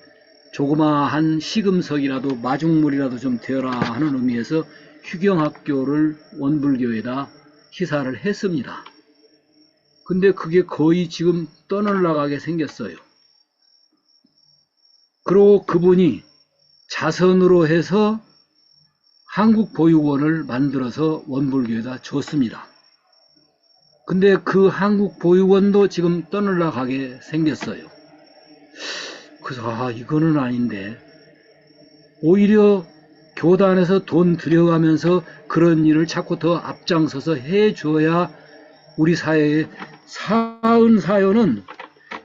조그마한 시금석이라도 마중물이라도 좀 되어라 하는 의미에서 휴경학교를 원불교에다 희사를 했습니다. 근데 그게 거의 지금 떠날라가게 생겼어요. 그리고 그분이 자선으로 해서 한국보육원을 만들어서 원불교에다 줬습니다. 근데 그 한국보육원도 지금 떠날라가게 생겼어요. 그래서 이거는 아닌데 오히려 교단에서 돈 들여가면서 그런 일을 자꾸 더 앞장서서 해줘야 우리 사회의 사은사요는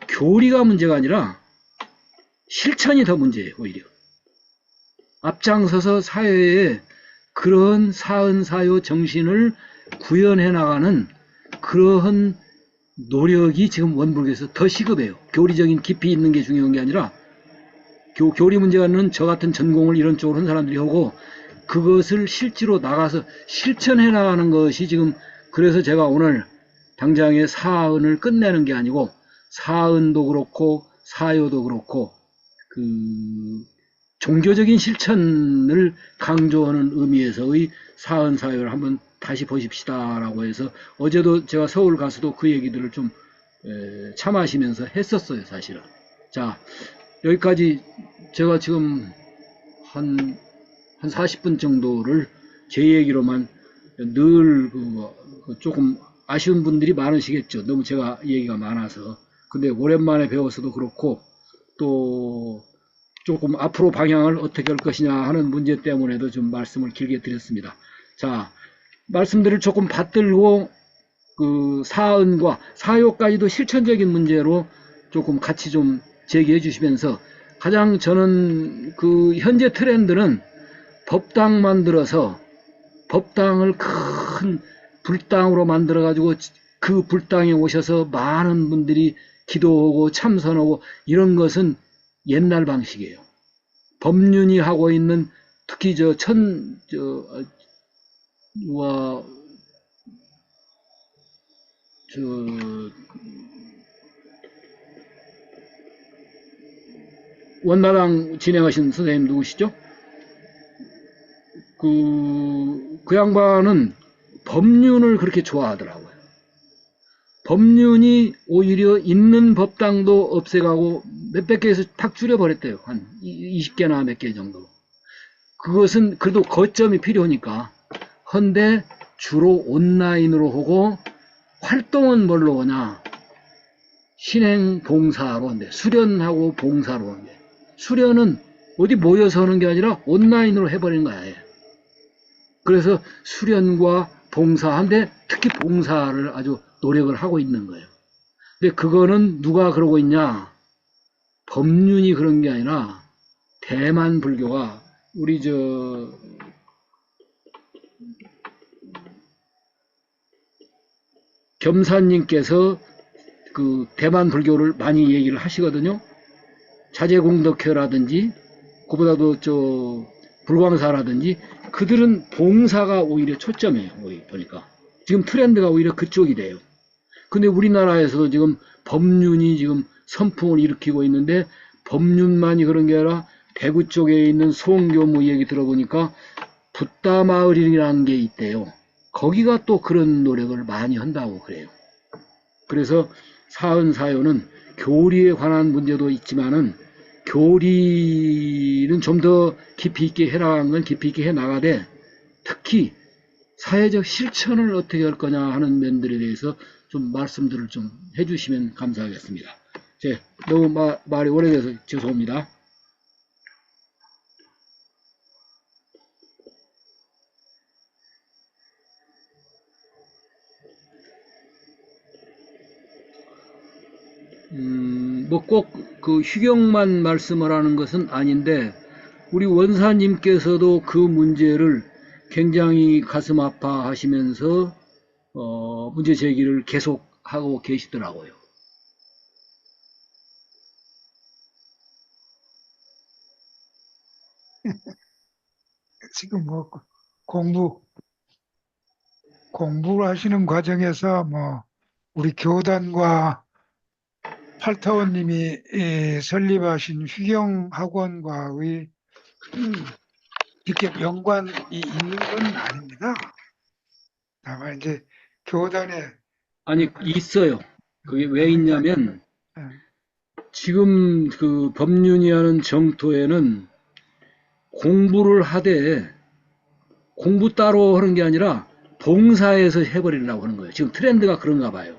교리가 문제가 아니라 실천이 더 문제예요. 오히려 앞장서서 사회에 그런 사은사요 정신을 구현해 나가는 그러한 노력이 지금 원불교에서 더 시급해요. 교리적인 깊이 있는 게 중요한 게 아니라 교리 문제는 저 같은 전공을 이런 쪽으로 한 사람들이 하고 그것을 실제로 나가서 실천해 나가는 것이 지금 그래서 제가 오늘 당장에 사은을 끝내는 게 아니고 사은도 그렇고 사요도 그렇고 그 종교적인 실천을 강조하는 의미에서의 사은사요를 한번 다시 보십시다라고 해서 어제도 제가 서울 가서도 그 얘기들을 좀 참아시면서 했었어요, 사실은. 자, 여기까지 제가 지금 한 40분 정도를 제 얘기로만 늘 조금 아쉬운 분들이 많으시겠죠. 너무 제가 얘기가 많아서. 근데 오랜만에 배워서도 그렇고 또 조금 앞으로 방향을 어떻게 할 것이냐 하는 문제 때문에도 좀 말씀을 길게 드렸습니다. 자, 말씀들을 조금 받들고 그 사은과 사요까지도 실천적인 문제로 조금 같이 좀 제기해 주시면서 가장 저는 그 현재 트렌드는 법당 만들어서 법당을 큰 불당으로 만들어 가지고 그 불당에 오셔서 많은 분들이 기도하고 참선하고 이런 것은 옛날 방식이에요. 법륜이 하고 있는 특히 와, 저, 원마당 진행하신 선생님 누구시죠? 그 양반은 법륜을 그렇게 좋아하더라고요. 법륜이 오히려 있는 법당도 없애가고 몇백 개에서 탁 줄여버렸대요. 한 20개나 몇 개 정도. 그것은 그래도 거점이 필요하니까. 헌데 주로 온라인으로 하고 활동은 뭘로 하냐. 신행 봉사로 한대. 수련하고 봉사로 한대. 수련은 어디 모여서 하는 게 아니라 온라인으로 해버리는 거야. 그래서 수련과 봉사한데 특히 봉사를 아주 노력을 하고 있는 거예요. 근데 그거는 누가 그러고 있냐? 법륜이 그런 게 아니라 대만 불교가 우리 겸사님께서 그 대만 불교를 많이 얘기를 하시거든요. 자제공덕회라든지 그보다도 불광사라든지 그들은 봉사가 오히려 초점이에요. 보니까 지금 트렌드가 오히려 그쪽이 돼요. 근데 우리나라에서도 지금 법륜이 지금 선풍을 일으키고 있는데 법륜만이 그런 게 아니라 대구 쪽에 있는 소원교무 얘기 들어보니까 붓다마을이라는 게 있대요. 거기가 또 그런 노력을 많이 한다고 그래요. 그래서 사은사요는 교리에 관한 문제도 있지만은 교리는 좀 더 깊이 있게 해나가는 건 깊이 있게 해나가되 특히 사회적 실천을 어떻게 할 거냐 하는 면들에 대해서 좀 말씀들을 좀 해주시면 감사하겠습니다. 너무 말이 오래돼서 죄송합니다. 뭐 꼭 그 휴경만 말씀을 하는 것은 아닌데 우리 원사님께서도 그 문제를 굉장히 가슴 아파하시면서 문제 제기를 계속 하고 계시더라고요. 지금 뭐 공부를 하시는 과정에서 뭐 우리 교단과 팔타원님이 설립하신 휴경학원과의 직접 연관이 있는 건 아닙니다. 다만 이제 교단에 아니 있어요. 그게 왜 있냐면 지금 그 법륜이 하는 정토에는 공부를 하되 공부 따로 하는 게 아니라 봉사에서 해버리려고 하는 거예요. 지금 트렌드가 그런가 봐요.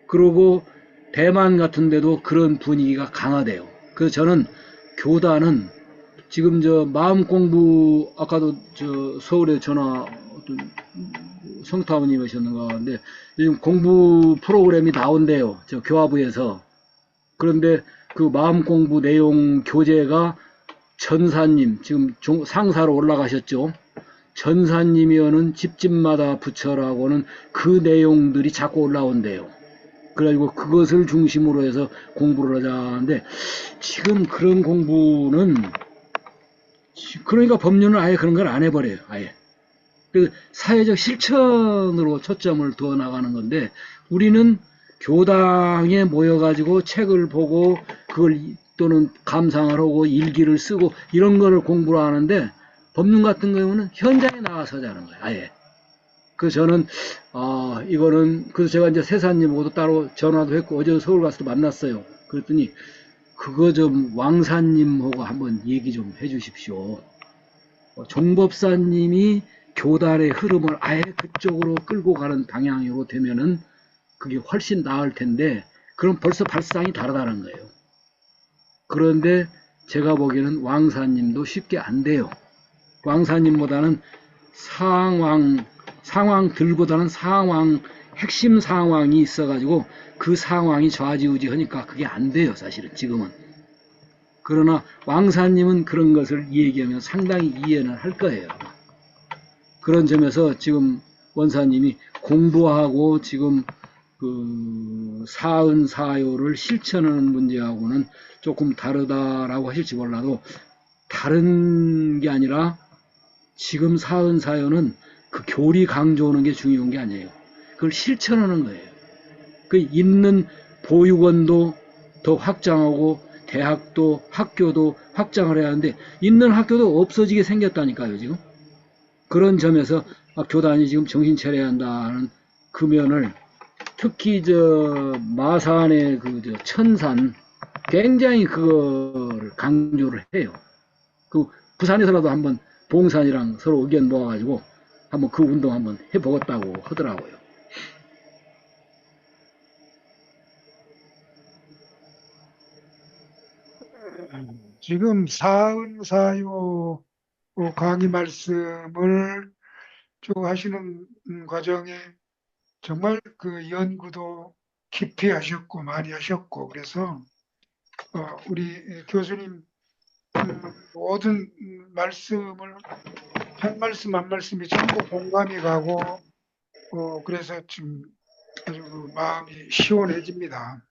그리고 대만 같은 데도 그런 분위기가 강화돼요. 그래서 저는 교단은 지금 마음 공부 아까도 서울에 전화 어떤 성타원님 하셨는가 근데 요즘 공부 프로그램이 나온대요. 교화부에서. 그런데 그 마음 공부 내용 교재가 전사님 지금 상사로 올라가셨죠. 전사님이 하는 집집마다 부처라고는 그 내용들이 자꾸 올라온대요. 그래가지고 그것을 중심으로 해서 공부를 하자는데 지금 그런 공부는 그러니까 법륜은 아예 그런 걸 안 해버려요. 아예. 그 사회적 실천으로 초점을 두어 나가는 건데 우리는 교당에 모여가지고 책을 보고 그걸 또는 감상을 하고 일기를 쓰고 이런 거를 공부를 하는데 법륜 같은 경우는 현장에 나가서 하자는 거예요. 아예. 그래서 저는 이거는 그래서 제가 이제 세사님하고도 따로 전화도 했고 어제 서울 가서도 만났어요. 그랬더니 그거 좀 왕사님하고 한번 얘기 좀 해주십시오. 종법사님이 교단의 흐름을 아예 그쪽으로 끌고 가는 방향으로 되면은 그게 훨씬 나을 텐데 그럼 벌써 발상이 다르다는 거예요. 그런데 제가 보기에는 왕사님도 쉽게 안 돼요. 왕사님보다는 상황들보다는 핵심 상황이 있어가지고 그 상황이 좌지우지하니까 그게 안 돼요, 사실은 지금은. 그러나 왕사님은 그런 것을 얘기하면 상당히 이해는 할 거예요. 그런 점에서 지금 원사님이 공부하고 지금 그 사은사요를 실천하는 문제하고는 조금 다르다라고 하실지 몰라도 다른 게 아니라 지금 사은사요는 그 교리 강조하는 게 중요한 게 아니에요. 그걸 실천하는 거예요. 그 있는 보육원도 더 확장하고 대학도 학교도 확장을 해야 하는데 있는 학교도 없어지게 생겼다니까요, 지금. 그런 점에서 교단이 지금 정신 차려야 한다는 그 면을 특히 마산의 천산 굉장히 그걸 강조를 해요. 그 부산에서라도 한번 봉산이랑 서로 의견 모아가지고 한번 그 운동 한번 해보겠다고 하더라고요. 지금 사은사요 강의 말씀을 쭉 하시는 과정에 정말 그 연구도 깊이 하셨고 많이 하셨고 그래서 우리 교수님 모든 말씀을 한 말씀 한 말씀이 전부 공감이 가고 그래서 지금 아주 그 마음이 시원해집니다.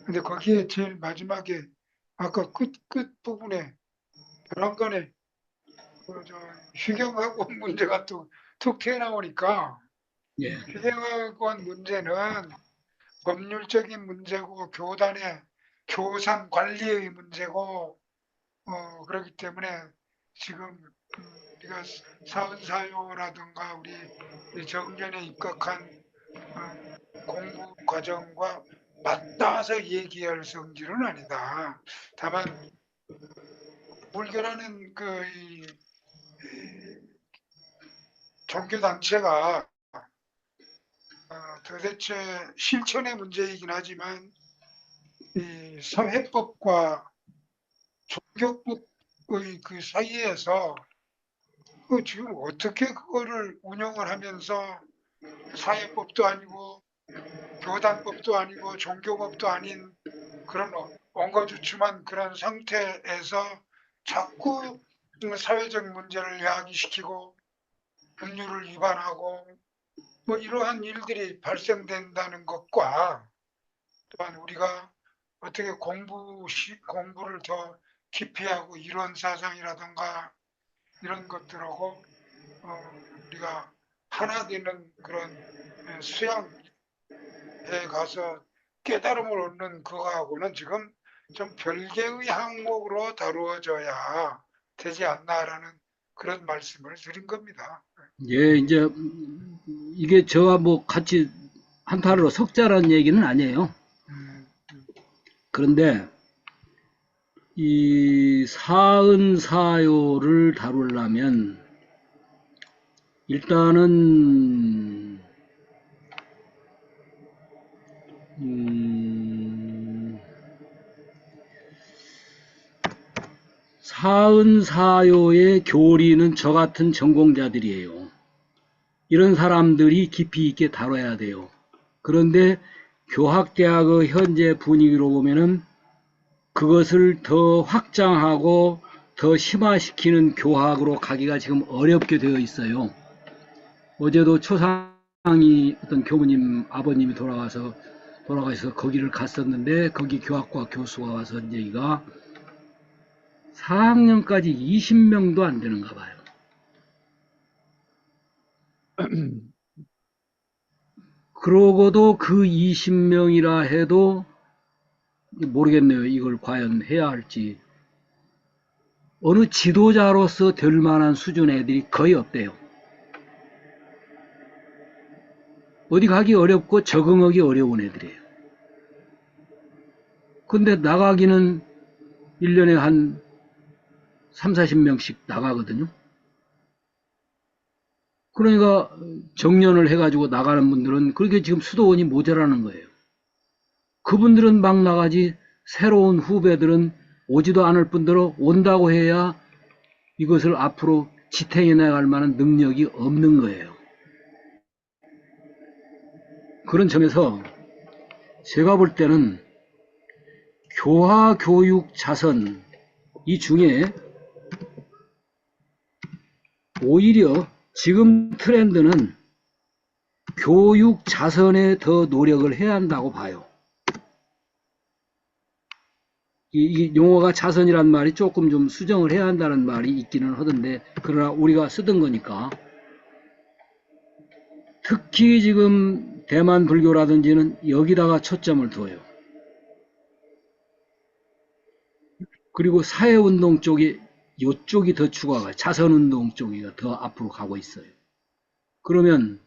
근데 거기에 제일 마지막에 아까 끝 부분에 벼랑간에 휴경학원 문제가 또 툭 튀어나오니까 예. 휴경학원 문제는 법률적인 문제고 교단의 교산 관리의 문제고 그렇기 때문에 지금 우리가 사은사요라든가 우리 정년에 입각한 공부 과정과 맞닿아서 얘기할 성질은 아니다. 다만 불교라는 이 종교 단체가 도대체 실천의 문제이긴 하지만 이 사회법과 종교법의 그 사이에서 지금 어떻게 그거를 운영을 하면서 사회법도 아니고 교단법도 아니고 종교법도 아닌 그런 엉거주춤한 그런 상태에서 자꾸 사회적 문제를 야기시키고 법률을 위반하고 뭐 이러한 일들이 발생된다는 것과 또한 우리가 어떻게 공부를 더 깊이 하고 이론 사상이라든가 이런 것들하고 우리가 하나 되는 그런 수양에 가서 깨달음을 얻는 그거하고는 지금 좀 별개의 항목으로 다루어져야 되지 않나라는 그런 말씀을 드린 겁니다. 예, 이제 이게 저와 뭐 같이 한타로 석자라는 얘기는 아니에요. 그런데 이 사은사요를 다루려면 일단은 사은사요의 교리는 저 같은 전공자들이에요. 이런 사람들이 깊이 있게 다뤄야 돼요. 그런데 교학대학의 현재 분위기로 보면은 그것을 더 확장하고 더 심화시키는 교학으로 가기가 지금 어렵게 되어 있어요. 어제도 초상이 어떤 교무님 아버님이 돌아가셔서 거기를 갔었는데 거기 교학과 교수가 와서 얘기가 4학년까지 20명도 안 되는가 봐요. 그러고도 그 20명이라 해도 모르겠네요. 이걸 과연 해야 할지. 어느 지도자로서 될 만한 수준의 애들이 거의 없대요. 어디 가기 어렵고 적응하기 어려운 애들이에요. 근데 나가기는 1년에 한 3, 40명씩 나가거든요. 그러니까 정년을 해가지고 나가는 분들은 그렇게 지금 수도원이 모자라는 거예요. 그분들은 막 나가지 새로운 후배들은 오지도 않을 뿐더러 온다고 해야 이것을 앞으로 지탱해 나갈 만한 능력이 없는 거예요. 그런 점에서 제가 볼 때는 교화교육 자선 이 중에 오히려 지금 트렌드는 교육 자선에 더 노력을 해야 한다고 봐요. 이 용어가 자선이란 말이 조금 좀 수정을 해야 한다는 말이 있기는 하던데, 그러나 우리가 쓰던 거니까. 특히 지금 대만 불교라든지는 여기다가 초점을 둬요. 그리고 사회운동 쪽이, 요쪽이 더 추가가, 자선운동 쪽이 더 앞으로 가고 있어요. 그러면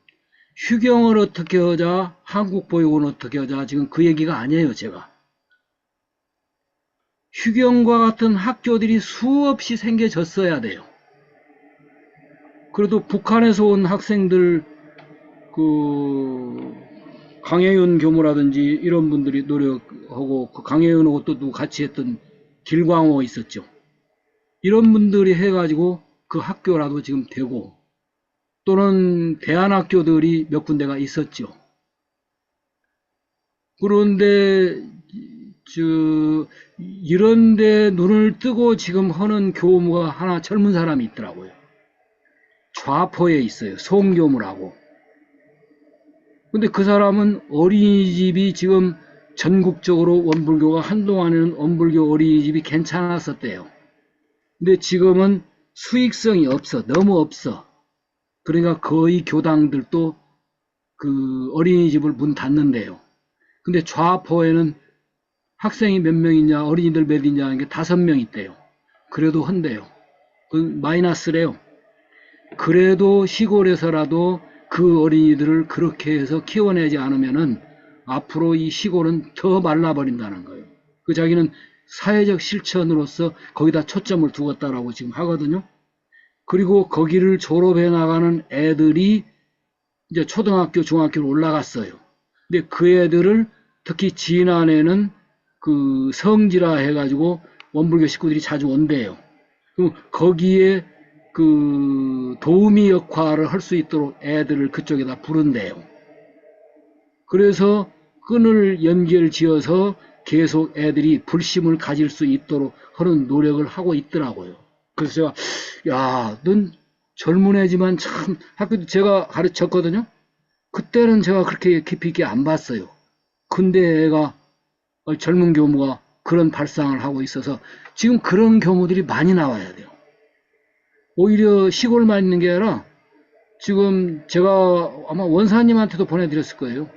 휴경을 어떻게 하자, 한국보육은 어떻게 하자, 지금 그 얘기가 아니에요, 제가. 휴경과 같은 학교들이 수없이 생겨졌어야 돼요. 그래도 북한에서 온 학생들, 강혜윤 교무라든지 이런 분들이 노력하고, 그 강혜윤하고 또 누구 같이 했던 길광호 있었죠. 이런 분들이 해가지고 그 학교라도 지금 되고, 또는 대안학교들이 몇 군데가 있었죠. 그런데 이런데 눈을 뜨고 지금 하는 교무가 하나 젊은 사람이 있더라고요. 좌포에 있어요. 송교무라고. 근데 그 사람은 어린이집이 지금 전국적으로 원불교가 한동안에는 원불교 어린이집이 괜찮았었대요. 근데 지금은 수익성이 없어. 너무 없어. 그러니까 거의 교당들도 그 어린이집을 문 닫는데요. 근데 좌포에는 학생이 몇 명 있냐, 어린이들 몇 있냐 하는 게 5명 있대요. 그래도 한대요. 그 마이너스래요. 그래도 시골에서라도 그 어린이들을 그렇게 해서 키워내지 않으면은 앞으로 이 시골은 더 말라버린다는 거예요. 그 자기는 사회적 실천으로서 거기다 초점을 두었다라고 지금 하거든요. 그리고 거기를 졸업해 나가는 애들이 이제 초등학교, 중학교로 올라갔어요. 근데 그 애들을 특히 진안에는 그 성지라 해가지고 원불교 식구들이 자주 온대요. 그럼 거기에 그 도우미 역할을 할 수 있도록 애들을 그쪽에다 부른대요. 그래서 끈을 연결 지어서 계속 애들이 불심을 가질 수 있도록 하는 노력을 하고 있더라고요. 그래서 제가, 야, 넌 젊은 애지만 참, 학교도 제가 가르쳤거든요. 그때는 제가 그렇게 깊이 있게 안 봤어요. 근데 애가, 젊은 교무가 그런 발상을 하고 있어서 지금 그런 교무들이 많이 나와야 돼요. 오히려 시골만 있는 게 아니라 지금 제가 아마 원사님한테도 보내드렸을 거예요.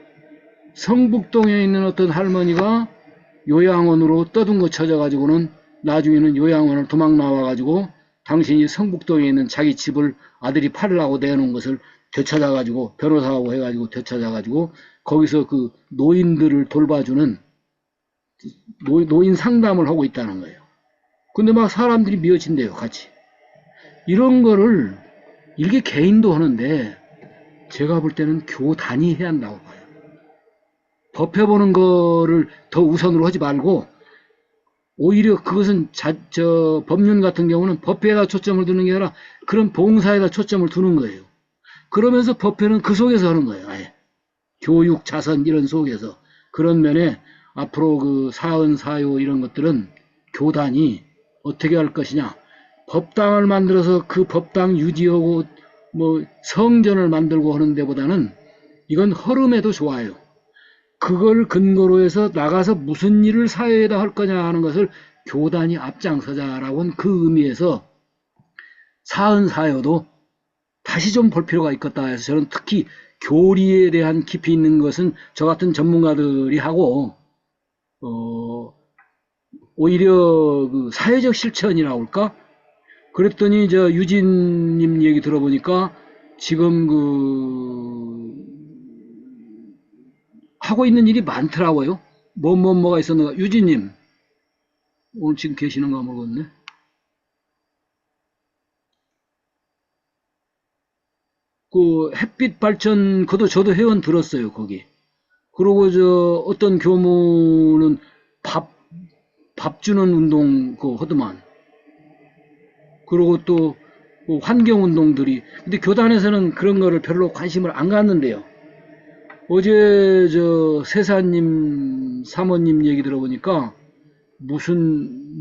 성북동에 있는 어떤 할머니가 요양원으로 떠든 거 찾아가지고는 나중에는 요양원을 도망 나와가지고 당신이 성북동에 있는 자기 집을 아들이 팔으라고 내놓은 것을 되찾아가지고 변호사하고 해가지고 되찾아가지고 거기서 그 노인들을 돌봐주는 노인 상담을 하고 있다는 거예요. 근데 막 사람들이 미어진대요, 같이. 이런 거를 일개 개인도 하는데 제가 볼 때는 교단이 해야 한다고 봐요. 법해보는 거를 더 우선으로 하지 말고 오히려 그것은 법륜 같은 경우는 법회에다 초점을 두는 게 아니라 그런 봉사에다 초점을 두는 거예요. 그러면서 법회는 그 속에서 하는 거예요. 아예. 교육, 자선 이런 속에서. 그런 면에 앞으로 그 사은, 사요 이런 것들은 교단이 어떻게 할 것이냐. 법당을 만들어서 그 법당 유지하고 뭐 성전을 만들고 하는 데보다는 이건 허름해도 좋아요. 그걸 근거로 해서 나가서 무슨 일을 사회에다 할 거냐 하는 것을 교단이 앞장서자라고는 그 의미에서 사은 사요도 다시 좀 볼 필요가 있겠다 해서 저는 특히 교리에 대한 깊이 있는 것은 저 같은 전문가들이 하고 오히려 그 사회적 실천이라고 할까? 그랬더니 저 유진님 얘기 들어보니까 지금 하고 있는 일이 많더라고요. 뭐가 있었는가. 유진님 오늘 지금 계시는가 모르겠네. 그 햇빛 발전 그도 저도 회원 들었어요 거기. 그리고 어떤 교무는 밥 주는 운동 하더만. 그리고 또 환경 운동들이. 근데 교단에서는 그런 거를 별로 관심을 안 갖는데요. 어제 세사님 사모님 얘기 들어보니까 무슨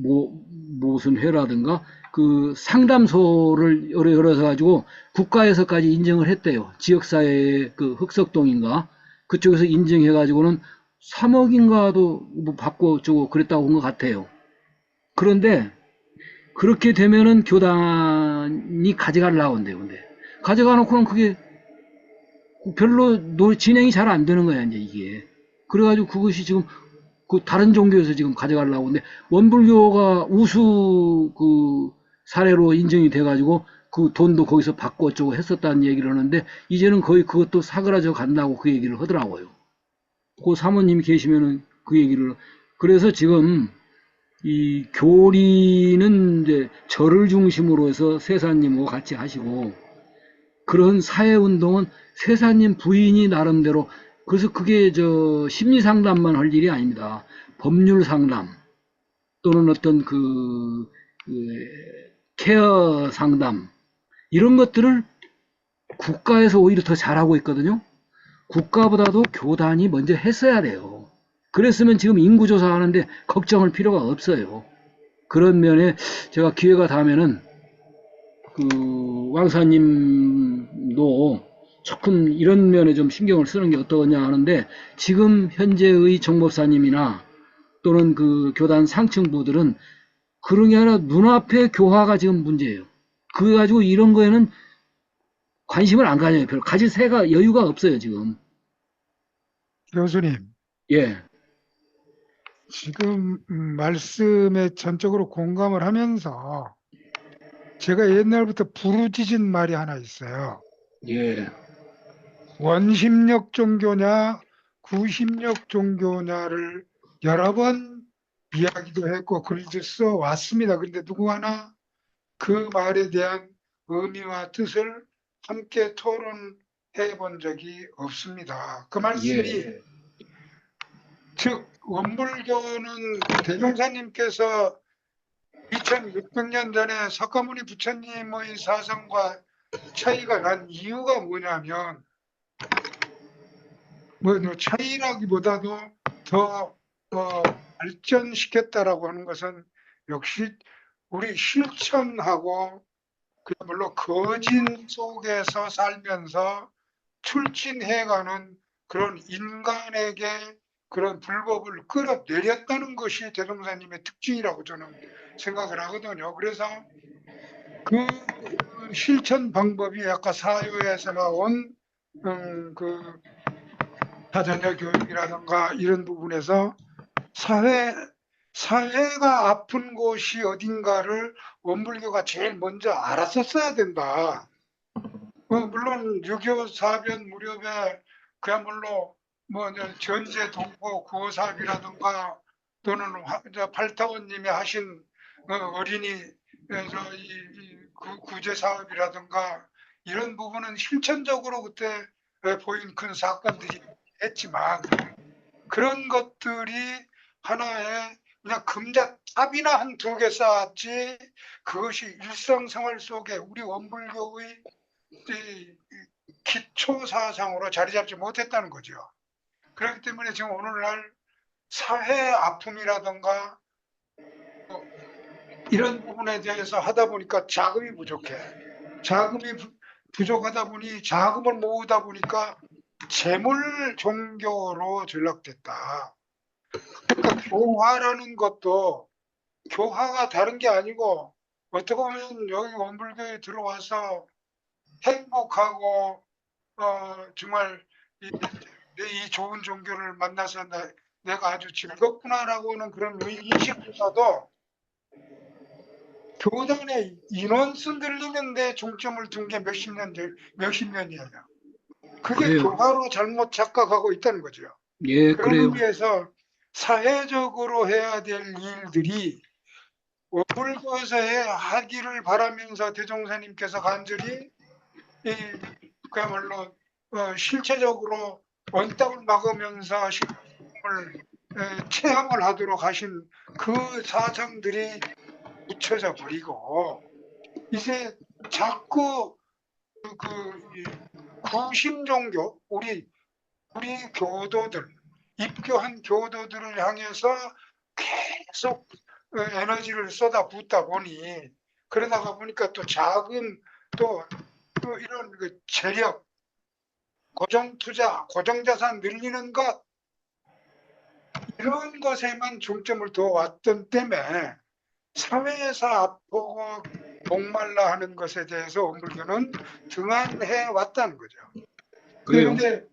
회라든가 그 상담소를 열어서 가지고 국가에서까지 인정을 했대요. 지역사회 그 흑석동인가 그쪽에서 인정해 가지고는 3억인가도 뭐 받고 그랬다고 한 것 같아요. 그런데 그렇게 되면은 교단이 가져가려고 한대요. 근데 가져가 놓고는 그게 별로 진행이 잘 안 되는 거야, 이제 이게. 그래가지고 그것이 지금 그 다른 종교에서 지금 가져가려고 하는데 원불교가 우수 그 사례로 인정이 돼가지고 그 돈도 거기서 받고 어쩌고 했었다는 얘기를 하는데 이제는 거의 그것도 사그라져 간다고 그 얘기를 하더라고요. 그 사모님이 계시면은 그 얘기를 그래서 지금 이 교리는 이제 절을 중심으로 해서 세사님하고 같이 하시고 그런 사회 운동은 세사님 부인이 나름대로 그래서 그게 저 심리 상담만 할 일이 아닙니다. 법률 상담 또는 어떤 그 케어 상담 이런 것들을 국가에서 오히려 더 잘하고 있거든요. 국가보다도 교단이 먼저 했어야 돼요. 그랬으면 지금 인구조사 하는데 걱정할 필요가 없어요. 그런 면에 제가 기회가 닿으면은 그 왕사님도 조금 이런 면에 좀 신경을 쓰는 게 어떠냐 하는데 지금 현재의 정법사님이나 또는 그 교단 상층부들은 그런 게 아니라 눈앞에 교화가 지금 문제예요. 그래 가지고 이런 거에는 관심을 안 가져요. 별로 가질 새가 여유가 없어요 지금. 교수님, 예, 지금 말씀에 전적으로 공감을 하면서 제가 옛날부터 부르짖은 말이 하나 있어요. 예, 원심력 종교냐, 구심력 종교냐를 여러 번 이야기도 했고 글도 써 왔습니다. 근데 누구 하나 그 말에 대한 의미와 뜻을 함께 토론해 본 적이 없습니다. 그 말씀이 예, 즉 원불교는 대종사님께서 2600년 전에 석가모니 부처님의 사상과 차이가 난 이유가 뭐냐면 뭐 차이라기보다도 더 발전시켰다라고 하는 것은 역시 우리 실천하고 그야말로 거진 속에서 살면서 출진해가는 그런 인간에게 그런 불법을 끌어내렸다는 것이 대종사님의 특징이라고 저는 생각을 하거든요. 그래서 그 실천 방법이 아까 사유에서 나온 그 사자녀 교육이라든가 이런 부분에서 사회가 아픈 곳이 어딘가를 원불교가 제일 먼저 알았었어야 된다. 물론 6.25 사변 무렵에 그야말로 뭐 전제 동포 구호사업이라든가 또는 팔타원님이 하신 어린이 구제 사업이라든가 이런 부분은 실천적으로 그때 보인 큰 사건들이 했지만 그런 것들이 하나의 그냥 금자탑이나 한 두 개 쌓았지 그것이 일상생활 속에 우리 원불교의 기초 사상으로 자리 잡지 못했다는 거죠. 그렇기 때문에 지금 오늘날 사회 아픔이라든가 이런 부분에 대해서 하다 보니까 자금이 부족해. 자금이 부족하다 보니 자금을 모으다 보니까 재물 종교로 전락됐다. 그러니까 교화라는 것도 교화가 다른 게 아니고 어떻게 보면 여기 원불교에 들어와서 행복하고 정말 이 좋은 종교를 만나서 내가 아주 즐겁구나라고 하는 그런 인식보다도 교단의 인원수 늘리는데 중점을 둔 게 몇십 년이에요. 그게 그래요. 교화로 잘못 착각하고 있다는 거죠. 예, 그런 그래요. 의미에서 사회적으로 해야 될 일들이 원불교에서 하기를 바라면서 대종사님께서 간절히 그야말로 실체적으로 원땅을 막으면서 실험을 체험을 하도록 하신 그 사상들이 묻혀져 버리고 이제 자꾸 구심종교 우리 교도들 입교한 교도들을 향해서 계속 에너지를 쏟아붓다 보니 그러다가 보니까 또 자금 또 이런 재력 고정투자 고정자산 늘리는 것 이런 것에만 중점을 둬 왔던 때문에 사회에서 아프고 목말라 하는 것에 대해서 원불교는 등한해 왔다는 거죠. 그래요. 그런데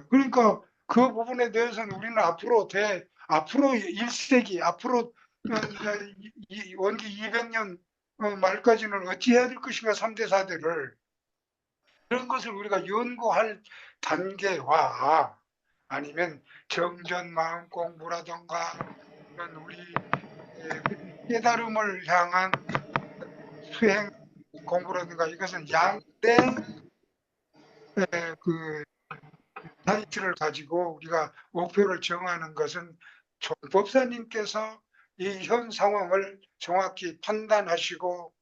그러니까 그 부분에 대해서는 우리는 앞으로 1세기 앞으로 원기 200년 말까지는 어찌 해야 될 것인가 3대 4대를 그런 것을 우리가 연구할 단계와 아니면 정전 마음 공부라던가 그런 우리 깨달음을 향한 수행 공부라든가 이것은 양대 그 타이틀을 가지고 우리가 목표를 정하는 것은 총법사님께서 이 현 상황을 정확히 판단하시고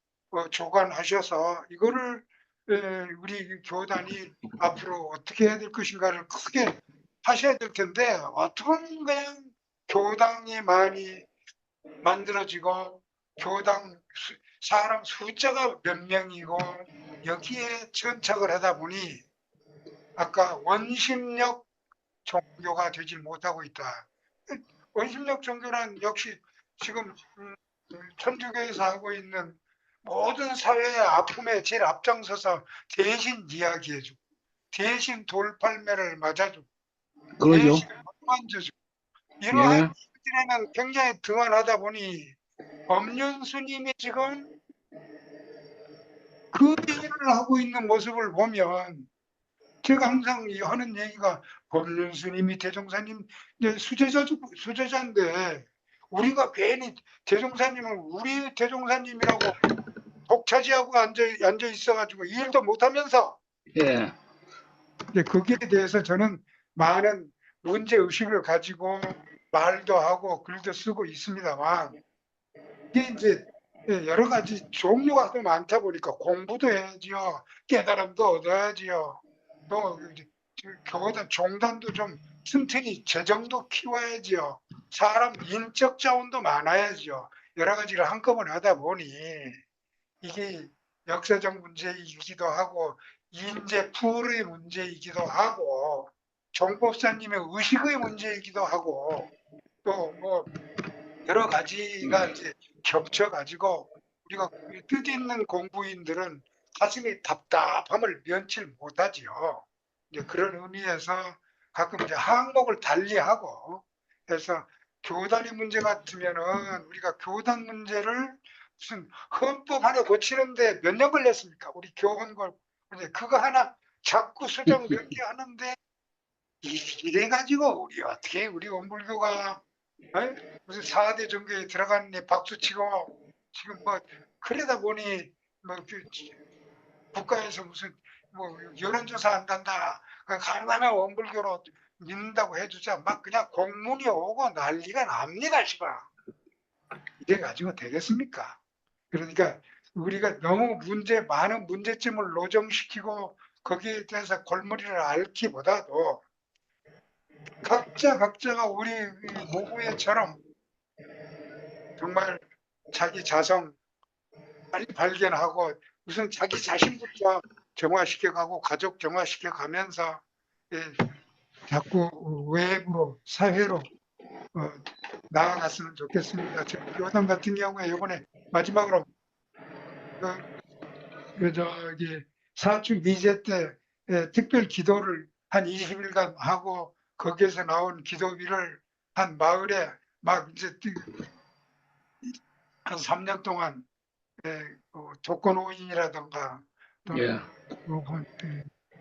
조관하셔서 이거를 우리 교단이 앞으로 어떻게 해야 될 것인가를 크게 하셔야 될 텐데 어떤 그냥 교당이 많이 만들어지고 교당 사람 숫자가 몇 명이고 여기에 천착을 하다 보니 아까 원심력 종교가 되지 못하고 있다. 원심력 종교는 역시 지금 천주교에서 하고 있는 모든 사회의 아픔에 제일 앞장서서 대신 이야기해주고 대신 돌팔매를 맞아주고 그러죠. 대신 만져주고 이러한 예. 일들에는 굉장히 등한하다 보니 법륜 스님이 지금 그 일을 하고 있는 모습을 보면 제가 항상 하는 얘기가 법륜 스님이 대종사님 수제자인데 우리가 괜히 대종사님은 우리 대종사님이라고 독차지하고 앉아 있어가지고 일도 못하면서 예. 거기에 대해서 저는 많은 문제 의식을 가지고 말도 하고 글도 쓰고 있습니다만 이게 이제 여러 가지 종류가 또 많다 보니까 공부도 해야지요, 깨달음도 얻어야지요, 또 교단 종단도 좀 튼튼히 재정도 키워야지요, 사람 인적 자원도 많아야지요. 여러 가지를 한꺼번에 하다 보니 이게 역사적 문제이기도 하고 인재 풀의 문제이기도 하고 정법사님의 의식의 문제이기도 하고 또 뭐 여러 가지가 이제 겹쳐가지고 우리가 뜻있는 공부인들은 가슴이 답답함을 면치 못하지요. 이제 그런 의미에서 가끔 이제 항목을 달리하고 해서 교단의 문제 같으면은 우리가 교단 문제를 무슨 헌법 하나 고치는데 몇 년 걸렸습니까? 우리 교원걸 그거 하나 자꾸 수정 몇 개 하는데 이래 가지고 우리 원불교가 무슨 4대 종교에 들어갔니 박수치고 지금 뭐 그러다 보니 뭐그 국가에서 무슨 뭐 여론조사 한단다 가능하면 원불교로 믿는다고 해주자 막 그냥 공문이 오고 난리가 납니다 시방. 이래 가지고 되겠습니까? 그러니까 우리가 너무 많은 문제점을 노정시키고 거기에 대해서 골머리를 앓기보다도 각자가 우리 모구애처럼 정말 자기 자성 빨리 발견하고 우선 자기 자신부터 정화시켜가고 가족 정화시켜가면서 자꾸 외부로 사회로 나아갔으면 좋겠습니다. 교단 같은 경우에 이번에 마지막으로 저기 사축 미제 때 특별 기도를 한 20일간 하고 거기에서 나온 기도비를 한 마을에 막 이제 한 3년 동안 독거노인이라든가 예.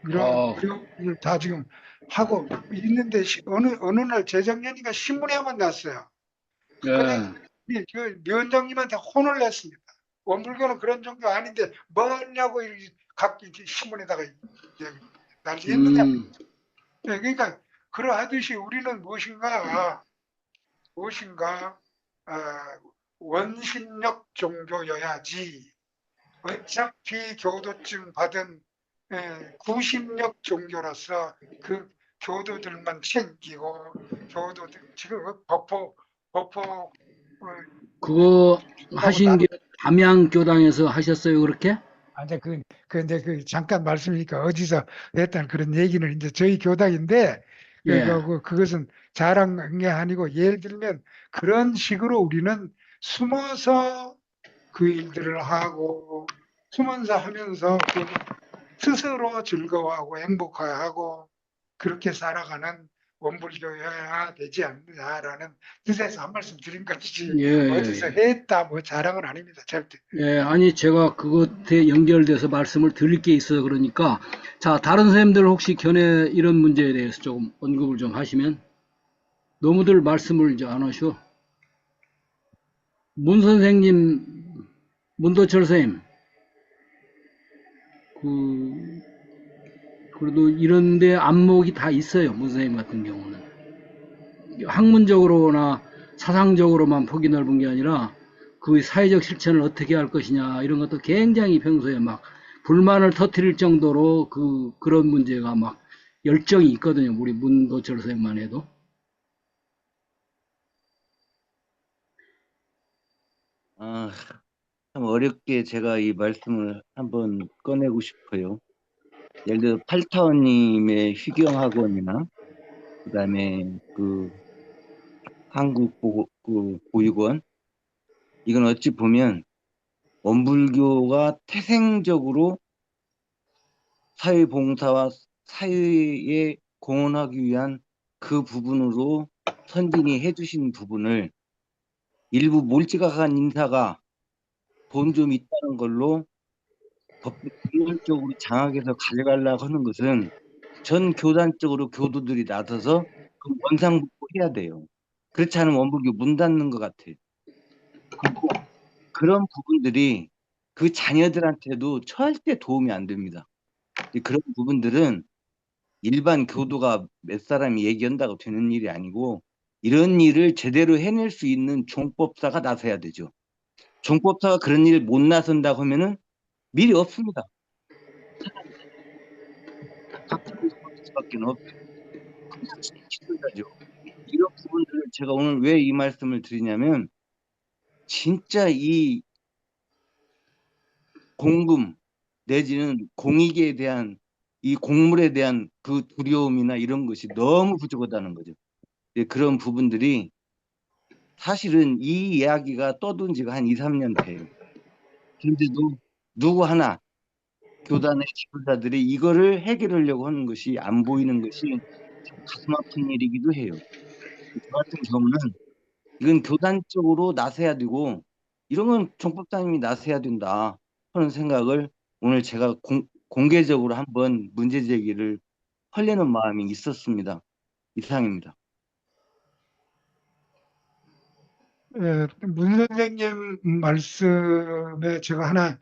이런 의료를 다 지금 하고 있는데 어느 날 재작년인가 신문에만 났어요. 그냥 그 위원장님한테 혼을 냈습니다. 원불교는 그런 종교 아닌데 뭐냐고 각 신문에다가 난리했느냐. 그러니까 그러하듯이 우리는 무엇인가 원심력 종교여야지 어차피 교도증 받은 구심력 종교로서 그 교도들만 챙기고 교도들 지금 법포 그거 하신 게 담양교당에서 하셨어요, 그렇게? 아니 근데 잠깐 말씀이니까 어디서 했던 그런 얘기는 이제 저희 교당인데 예. 그것은 자랑한 게 아니고 예를 들면 그런 식으로 우리는 숨어서 그 일들을 하고 수문사 하면서 스스로 즐거워하고 행복하고 그렇게 살아가는 원불교여야 되지 않느냐라는 뜻에서 한 말씀 드린 것이지 예, 어디서 했다 뭐 자랑은 아닙니다. 절대. 예, 아니, 제가 그것에 연결돼서 말씀을 드릴 게 있어요. 그러니까, 자, 다른 선생님들 혹시 견해 이런 문제에 대해서 조금 언급을 좀 하시면, 너무들 말씀을 이제 안 하셔. 문 선생님, 문도철 선생님, 그, 그래도 이런데 안목이 다 있어요. 문 선생님 같은 경우는. 학문적으로나 사상적으로만 폭이 넓은 게 아니라 그 사회적 실천을 어떻게 할 것이냐 이런 것도 굉장히 평소에 막 불만을 터뜨릴 정도로 그런 문제가 막 열정이 있거든요. 우리 문도철 선생만 해도. 아, 참 어렵게 제가 이 말씀을 한번 꺼내고 싶어요. 예를 들어 팔타원님의 휴경학원이나 그다음에 그 한국보육원 이건 어찌 보면 원불교가 태생적으로 사회봉사와 사회에 공헌하기 위한 그 부분으로 선진이 해주신 부분을 일부 몰지각한 인사가 돈 좀 있다는 걸로 법률적으로 장악해서 가져가려고 하는 것은 전 교단적으로 교도들이 나서서 그 원상복구해야 돼요. 그렇지 않으면 원불교 문 닫는 것 같아요. 그리고 그런 부분들이 그 자녀들한테도 절대 도움이 안 됩니다. 그런 부분들은 일반 교도가 몇 사람이 얘기한다고 되는 일이 아니고 이런 일을 제대로 해낼 수 있는 종법사가 나서야 되죠. 종법사가 그런 일 못 나선다고 하면은 미리 없습니다. 박수를 칠 수밖에 없죠. 그래서 지도자죠. 이런 부분들을 제가 오늘 왜 이 말씀을 드리냐면 진짜 이 공금 내지는 공익에 대한 이 공물에 대한 그 두려움이나 이런 것이 너무 부족하다는 거죠. 그런 부분들이 사실은 이 이야기가 떠돈 지가 한 2, 3년 돼요. 그런데도 누구 하나 교단의 지도자들이 이거를 해결하려고 하는 것이 안 보이는 것이 참 가슴 아픈 일이기도 해요. 저 같은 경우는 이건 교단적으로 나서야 되고 이런 건 정법사님이 나서야 된다 하는 생각을 오늘 제가 공개적으로 한번 문제 제기를 하려는 마음이 있었습니다. 이상입니다. 문 선생님 말씀에 제가 하나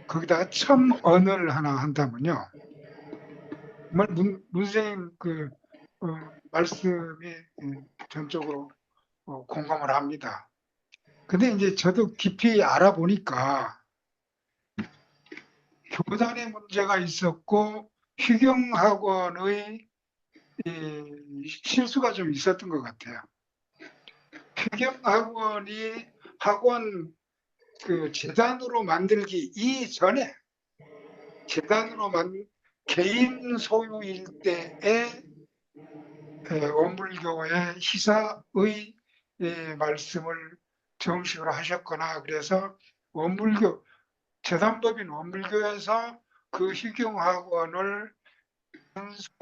거기다가 첨언을 하나 한다면요. 정말 문 선생님 말씀이 전적으로 공감을 합니다. 근데 이제 저도 깊이 알아보니까 교단에 문제가 있었고 휴경학원의 실수가 좀 있었던 것 같아요. 휴경학원이 학원 재단으로 만들기 이전에 재단으로 개인 소유일 때에 원불교의 희사의 말씀을 정식으로 하셨거나 그래서 원불교 재단법인 원불교에서 그 휴경학원을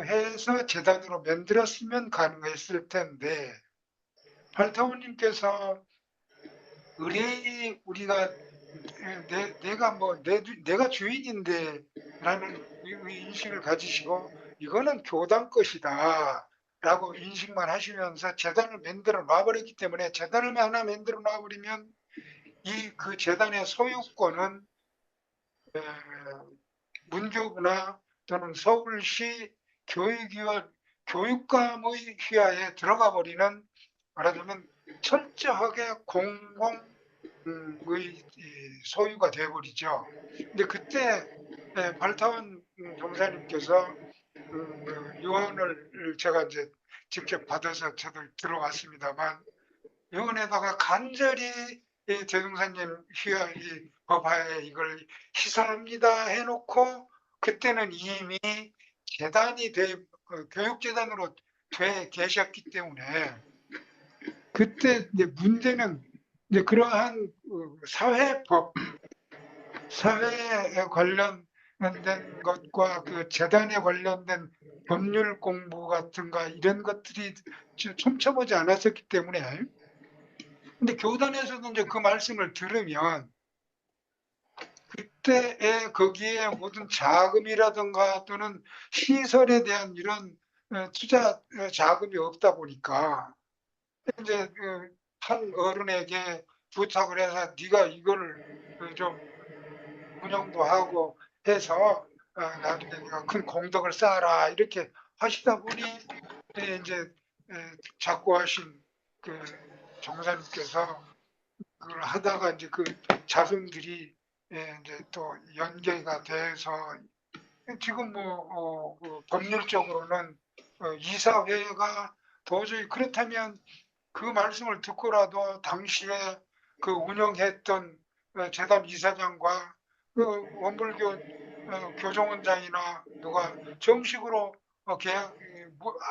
해서 재단으로 만들었으면 가능했을 텐데 팔타원님께서 의뢰인이 우리가 내가 주인인데 라는 인식을 가지시고 이거는 교단 것이다 라고 인식만 하시면서 재단을 만들어 놔버렸기 때문에 재단을 하나 만들어 놔버리면 그 재단의 소유권은 문교부나 또는 서울시 교육위원 교육감의 휘하에 들어가 버리는 말하자면 철저하게 공공의 소유가 되어버리죠. 근데 그때 발타원 종사님께서 유언을 제가 이제 직접 받아서 저도 들어왔습니다만 유언에다가 간절히 대종사님 휘하의 법화에 이걸 시사합니다 해놓고 그때는 이미 재단이 교육재단으로 돼 계셨기 때문에 그때 이제 문제는 이제 그러한 사회법, 사회에 관련된 것과 그 재단에 관련된 법률 공부 같은가 이런 것들이 촘촘하지 않았었기 때문에 근데 교단에서도 이제 그 말씀을 들으면 그때에 거기에 모든 자금이라든가 또는 시설에 대한 이런 투자 자금이 없다 보니까 이제 한 어른에게 부탁을 해서 네가 이거를 좀 운영도 하고 해서 나중에 네가 큰 공덕을 쌓아라 이렇게 하시다 보니 이제 자꾸 하신 그 종사님께서 그걸 하다가 이제 그 자손들이 이제 또 연계가 돼서 지금 그 법률적으로는 이사회가 도저히 그렇다면 그 말씀을 듣고라도 당시에 그 운영했던 재단 이사장과 그 원불교 교정원장이나 누가 정식으로 계약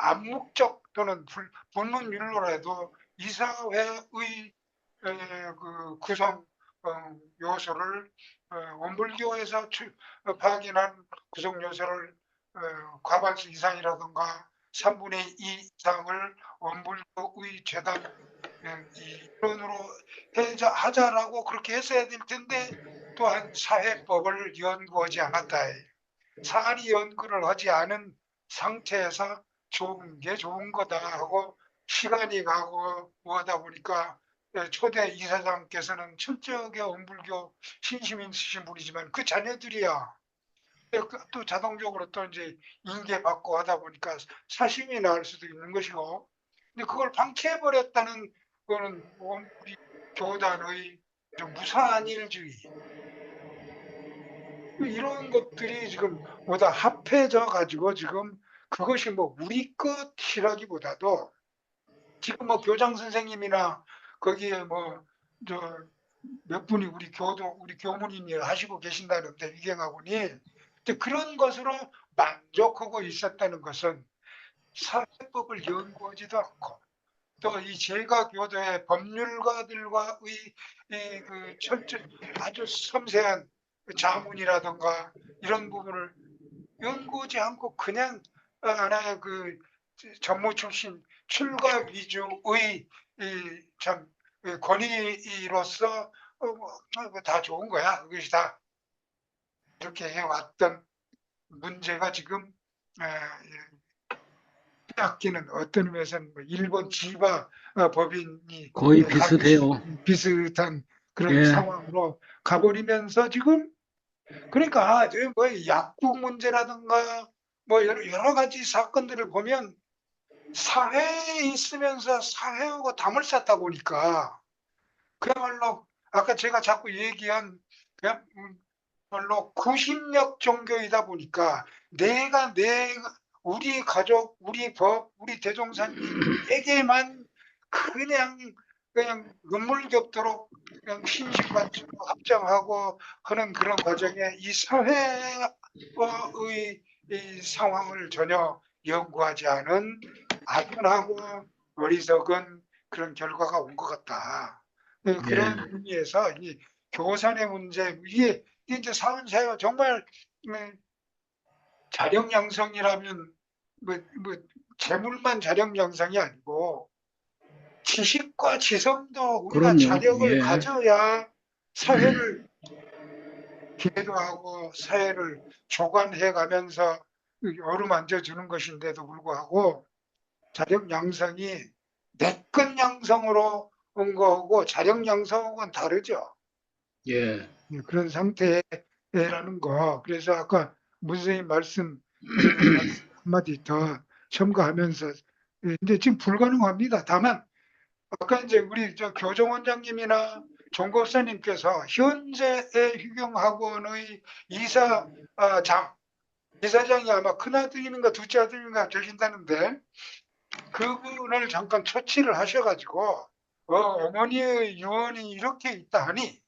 암묵적 또는 불문율로라도 이사회의 그 구성 요소를 원불교에서 파악한 구성 요소를 과반수 이상이라든가 3분의 2 이상을 원불교의 재단 이론으로 하자라고 그렇게 했어야 될 텐데 또한 사회법을 연구하지 않았다. 사안이 연구를 하지 않은 상태에서 좋은 게 좋은 거다 하고 시간이 가고 뭐하다 보니까 초대 이사장께서는 철저하게 원불교 신심이 있으신 분이지만 그 자녀들이야 또 자동적으로 또 이제 인계받고 하다 보니까 사심이 나올 수도 있는 것이고 근데 그걸 방치해버렸다는 거는 우리 교단의 무사한 일주의 이런 것들이 지금 보다 합해져 가지고 지금 그것이 뭐 우리 것이라기보다도 지금 뭐 교장 선생님이나 거기에 뭐 몇 분이 우리 교무님이 하시고 계신다는데 위경학원이 그런 것으로 만족하고 있었다는 것은 사회법을 연구하지도 않고 또 이 제가교도의 법률가들과의 그 아주 섬세한 자문이라든가 이런 부분을 연구하지 않고 그냥 하나의 그 전무 출신 출가 위주의 참 권위로서 다 좋은 거야. 그것이 다 이렇게 해왔던 문제가 지금 빼앗기는 어떤 의미에서는 일본 지바 법인이 거의 비슷해요. 비슷한 그런 예. 상황으로 가버리면서 지금 그러니까 뭐 약국 문제라든가 뭐 여러 가지 사건들을 보면 사회에 있으면서 사회하고 담을 쌓다 보니까 그야말로 아까 제가 자꾸 얘기한 그야말로 구심력 종교이다 보니까 내가 우리 가족, 우리 법, 우리 대종사님에게만 그냥 눈물 겹도록 그냥 신심맞추고 합장하고 하는 그런 과정에 이 사회의 이 상황을 전혀 연구하지 않은 아둔하고 어리석은 그런 결과가 온 것 같다. 그런 의미에서 이 교산의 문제 이게 이제 사회가 정말 자력 양성이라면 뭐 재물만 자력 양성이 아니고 지식과 지성도 우리가 그럼요. 자력을 예. 가져야 사회를 기회도하고 사회를 조관해 가면서 어루만져 주는 것인데도 불구하고 자력 양성이 내권 양성으로 온 거하고 자력 양성은 다르죠. 예. 그런 상태라는 거. 그래서 아까 문선생님 말씀 한마디 더 첨가하면서 근데 지금 불가능합니다. 다만 아까 이제 우리 교정원장님이나 종고사님께서 현재의 휴경학원의 이사장이 아마 큰아들인가 둘째 아들인가 되신다는데 그분을 잠깐 처치를 하셔가지고 어머니의 유언이 이렇게 있다 하니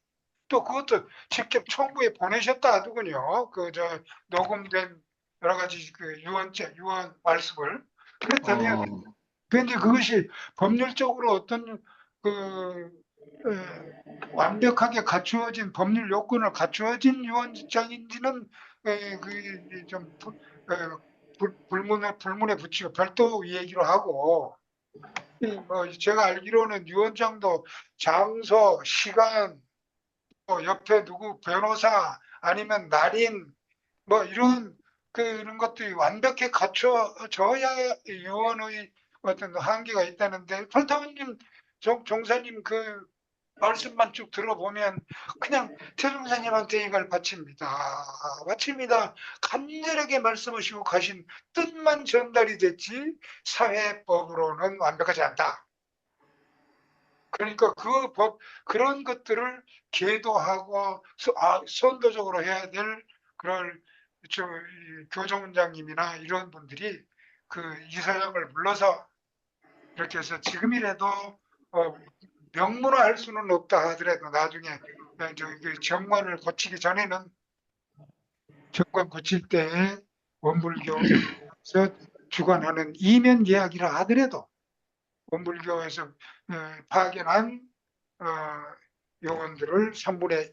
또 그것도 직접 총무에 보내셨다 하더군요. 녹음된 여러 가지 그 유언 말씀을. 그렇다면 근데 그것이 법률적으로 어떤 그 완벽하게 갖추어진 법률 요건을 갖추어진 유언장인지는 그좀 불문에 붙이고 별도 얘기로 하고, 뭐 제가 알기로는 유언장도 장소, 시간, 뭐 옆에 누구 변호사 아니면 날인 뭐 이런 그런 것들이 완벽히 갖춰져야 유언의 어떤 한계가 있다는데, 설타원님 종사님 그 말씀만 쭉 들어보면 그냥 태종사님한테 이걸 바칩니다. 간절하게 말씀하시고 가신 뜻만 전달이 됐지 사회법으로는 완벽하지 않다. 그러니까 그 법, 그런 것들을 계도하고 선도적으로 해야 될 그런 교정원장님이나 이런 분들이 그 이사장을 불러서 이렇게 해서 지금이라도 명문화할 수는 없다 하더라도 나중에 정관을 고치기 전에는 정관 고칠 때 원불교에서 주관하는 이면 계약이라 하더라도 원불교에서 파견한 요원들을 3분의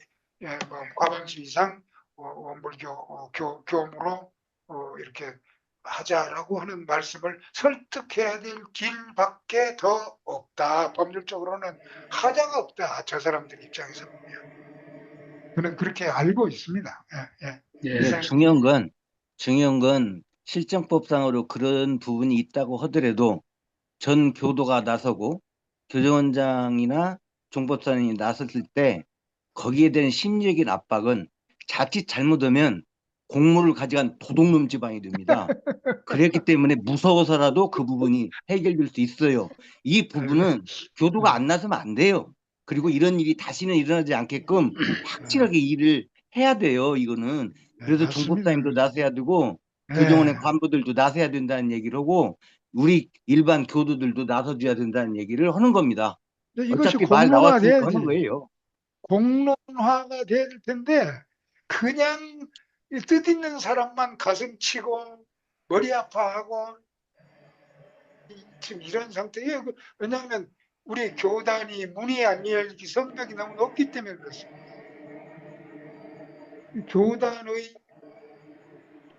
과반수 이상 원불교 교무로 이렇게 하자라고 하는 말씀을 설득해야 될 길밖에 더 없다. 법률적으로는 하자가 없다. 저 사람들 입장에서 보면. 저는 그렇게 알고 있습니다. 예. 중요한 건 실정법상으로 그런 부분이 있다고 하더라도 전 교도가 나서고 교정원장이나 종법사님이 나섰을 때 거기에 대한 심리적인 압박은 자칫 잘못하면 공무를 가져간 도둑놈 지방이 됩니다. 그랬기 때문에 무서워서라도 그 부분이 해결될 수 있어요. 이 부분은 교도가 안 나서면 안 돼요. 그리고 이런 일이 다시는 일어나지 않게끔 확실하게 일을 해야 돼요. 이거는. 그래서 종법사님도 나서야 되고 교정원의 관부들도 나서야 된다는 얘기를 하고 우리 일반 교도들도 나서줘야 된다는 얘기를 하는 겁니다. 이것이 어차피 말 공론화 나왔으니까 돼야지. 하는 거예요. 공론화가 돼야 될 텐데 그냥 뜻 있는 사람만 가슴 치고 머리 아파하고 지금 이런 상태예요. 왜냐하면 우리 교단이 문이 안 열기 성벽이 너무 높기 때문에 그렇습니다. 교단의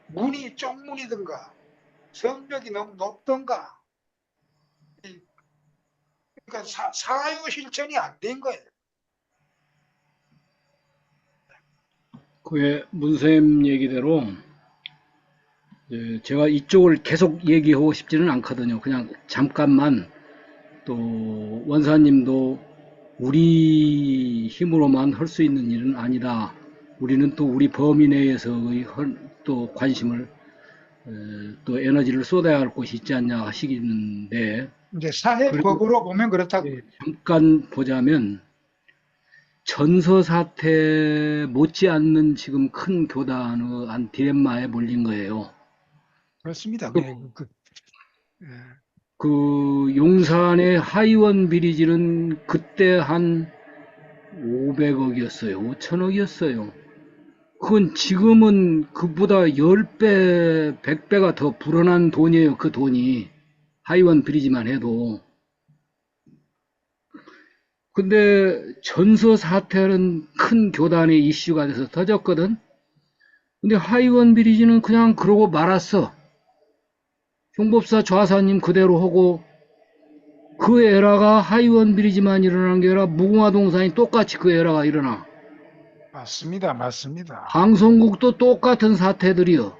문이 쪽문이든가 성벽이 너무 높던가, 그러니까 사유 실천이 안 된 거예요. 그게 문쌤 얘기대로 제가 이쪽을 계속 얘기하고 싶지는 않거든요. 그냥 잠깐만. 또 원사님도 우리 힘으로만 할 수 있는 일은 아니다. 우리는 또 우리 범위 내에서의 또 관심을 또 에너지를 쏟아야 할 곳이 있지 않냐 하시는데, 이제 사회법으로 보면 그렇다고. 잠깐 보자면 전서 사태 못지않는 지금 큰 교단의 한 딜레마에 몰린 거예요. 그렇습니다. 그 용산의 하이원 비리지는 그때 한 500억이었어요. 5천억이었어요. 그건 지금은 그보다 10배, 100배가 더 불어난 돈이에요. 그 돈이. 하이원 비리지만 해도. 근데 전서 사태는 큰 교단의 이슈가 돼서 터졌거든. 근데 하이원 비리지는 그냥 그러고 말았어. 종법사 좌사님 그대로 하고, 그 에라가 하이원 비리지만 일어난 게 아니라 무궁화 동산이 똑같이 그 에라가 일어나. 맞습니다. 방송국도 똑같은 사태들이요.